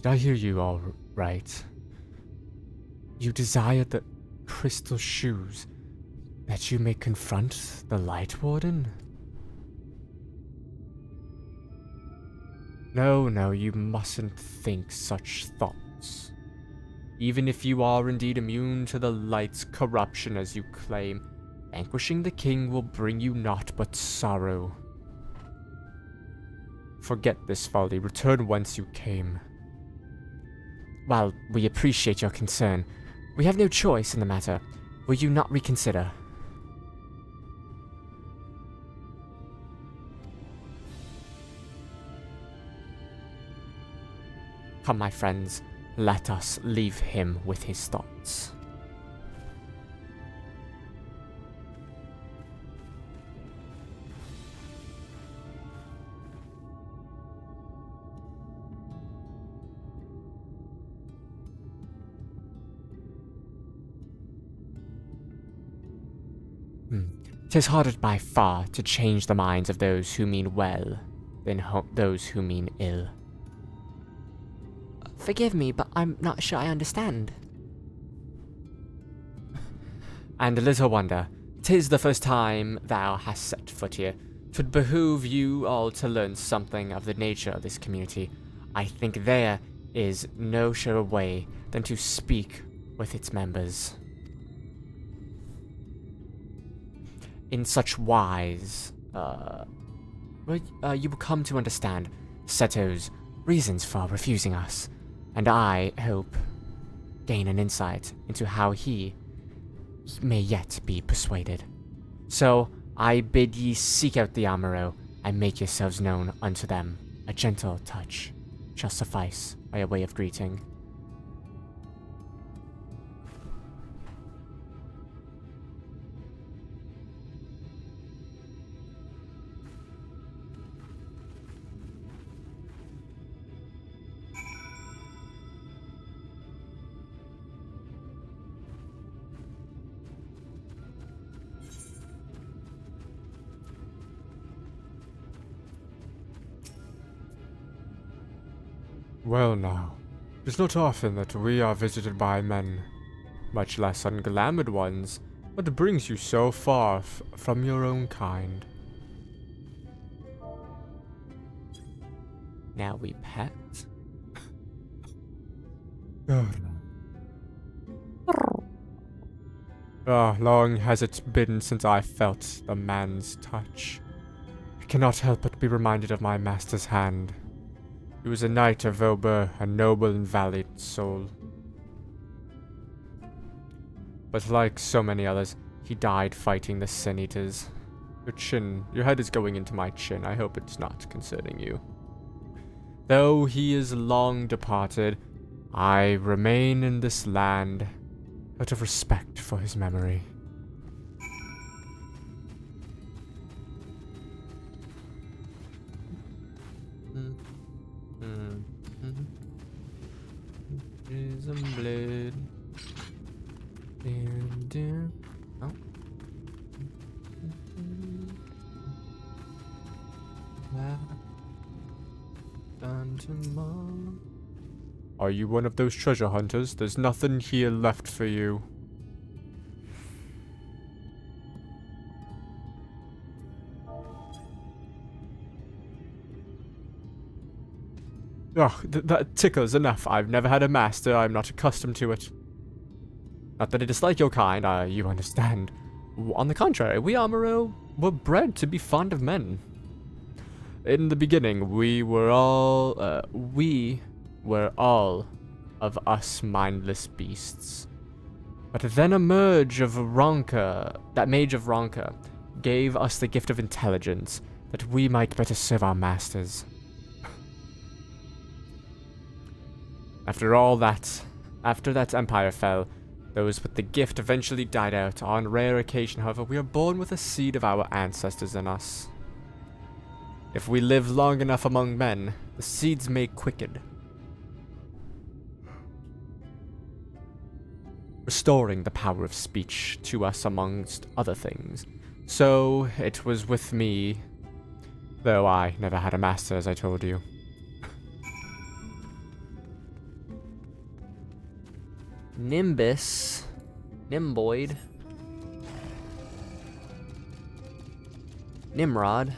Did I hear you all right? You desire the crystal shoes that you may confront the Light Warden? No, you mustn't think such thoughts. Even if you are indeed immune to the light's corruption as you claim, vanquishing the king will bring you naught but sorrow. Forget this folly, return whence you came. While we appreciate your concern, we have no choice in the matter. Will you not reconsider? Come, my friends. Let us leave him with his thoughts. 'Tis harder by far to change the minds of those who mean well than those who mean ill. Forgive me, but I'm not sure I understand. And little wonder, 'tis the first time thou hast set foot here. 'Twould behoove you all to learn something of the nature of this community. I think there is no surer way than to speak with its members. In such wise, you will come to understand Seto's reasons for refusing us, and I hope gain an insight into how he may yet be persuaded. So I bid ye seek out the Amuro and make yourselves known unto them. A gentle touch shall suffice by a way of greeting. Well now, it's not often that we are visited by men, much less unglamoured ones. What brings you so far from your own kind? Now we pet. Long has it been since I felt the man's touch. I cannot help but be reminded of my master's hand. He was a knight of Vaubourg, a noble and valiant soul. But like so many others, he died fighting the Sin Eaters. Your head is going into my chin. I hope it's not concerning you. Though he is long departed, I remain in this land out of respect for his memory. Prism blade. Oh. Are you one of those treasure hunters? There's nothing here left for you. Ugh, that tickles enough. I've never had a master. I'm not accustomed to it. Not that I dislike your kind, you understand. On the contrary, we Amuro were bred to be fond of men. In the beginning, we were all of us mindless beasts. But then a mage of Ronka gave us the gift of intelligence, that we might better serve our masters. After that empire fell, those with the gift eventually died out. On rare occasion, however, we are born with a seed of our ancestors in us. If we live long enough among men, the seeds may quicken, restoring the power of speech to us amongst other things. So it was with me, though I never had a master, as I told you. Nimboid. Nimrod.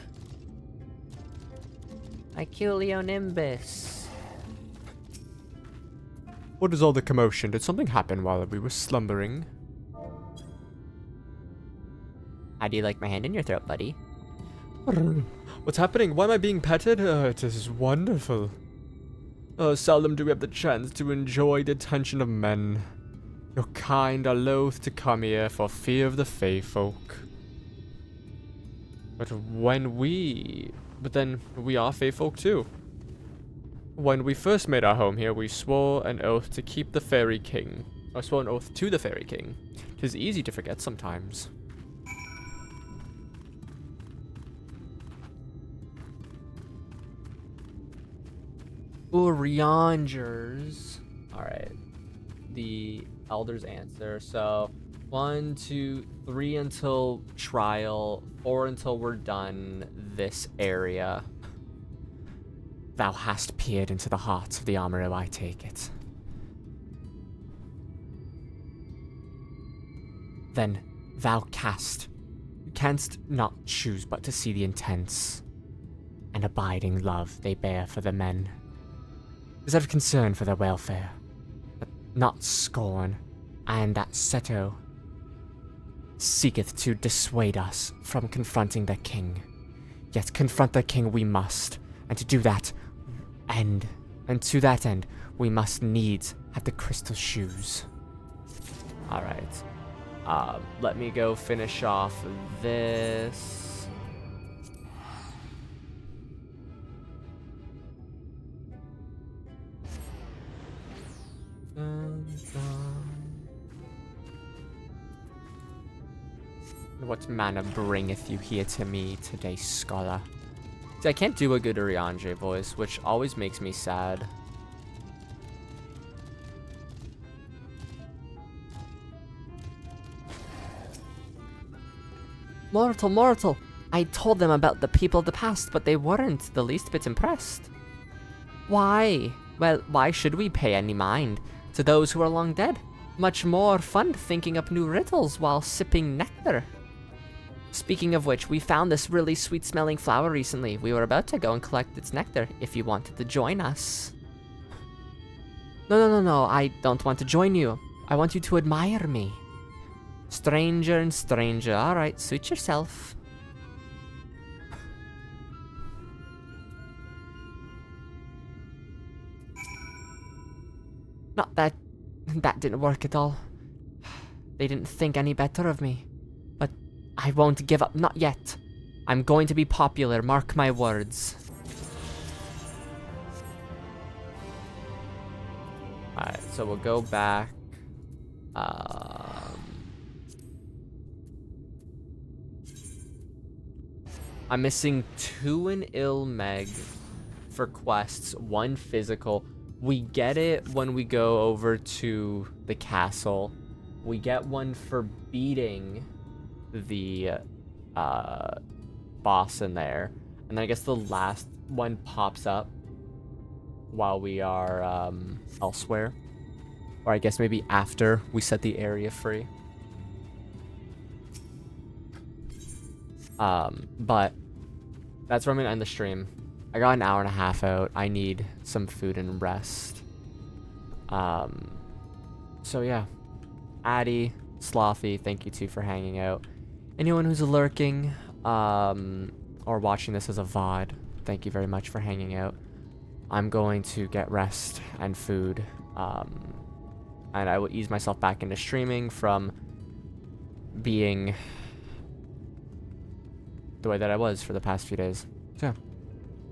Nimbus. What is all the commotion? Did something happen while we were slumbering? How do you like my hand in your throat, buddy? What's happening? Why am I being petted? It is wonderful. Seldom do we have the chance to enjoy the attention of men. Your kind are loath to come here for fear of the Fey folk. But then we are Fey folk too. When we first made our home here, we swore an oath to keep the Fairy King. I swore an oath to the Fairy King. 'Tis easy to forget sometimes. Uriangers. Alright. The Elder's answer. So, 1, 2, 3 until trial, 4 until we're done this area. Thou hast peered into the heart of the armorer, I take it. Then thou canst not choose but to see the intense and abiding love they bear for the men. Is out of concern for their welfare, but not scorn, and that Seto seeketh to dissuade us from confronting their king. Yet confront their king we must, and to do that and to that end we must needs have the crystal shoes. Alright. Let me go finish off this. What manner bringeth you here to me today, scholar? See, I can't do a good Eorzea voice, which always makes me sad. Mortal, I told them about the people of the past, but they weren't the least bit impressed. Why? Well, why should we pay any mind to those who are long dead? Much more fun thinking up new riddles while sipping nectar. Speaking of which, we found this really sweet-smelling flower recently. We were about to go and collect its nectar if you wanted to join us. No, I don't want to join you. I want you to admire me. Stranger and stranger. Alright, suit yourself. Not that didn't work at all. They didn't think any better of me. But I won't give up, not yet. I'm going to be popular, mark my words. Alright, so we'll go back. I'm missing 2 in Ilmeg for quests, 1 physical. We get it when we go over to the castle. We get 1 for beating the boss in there. And then I guess the last one pops up while we are elsewhere. Or I guess maybe after we set the area free. But that's where I'm gonna end the stream. I got an hour and a half out. I need some food and rest. So yeah. Addie, Slothy, thank you too for hanging out. Anyone who's lurking, or watching this as a VOD, thank you very much for hanging out. I'm going to get rest and food, and I will ease myself back into streaming from being the way that I was for the past few days. So,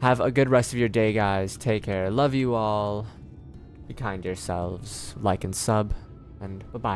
have a good rest of your day, guys. Take care. Love you all. Be kind to yourselves. Like and sub, and bye-bye.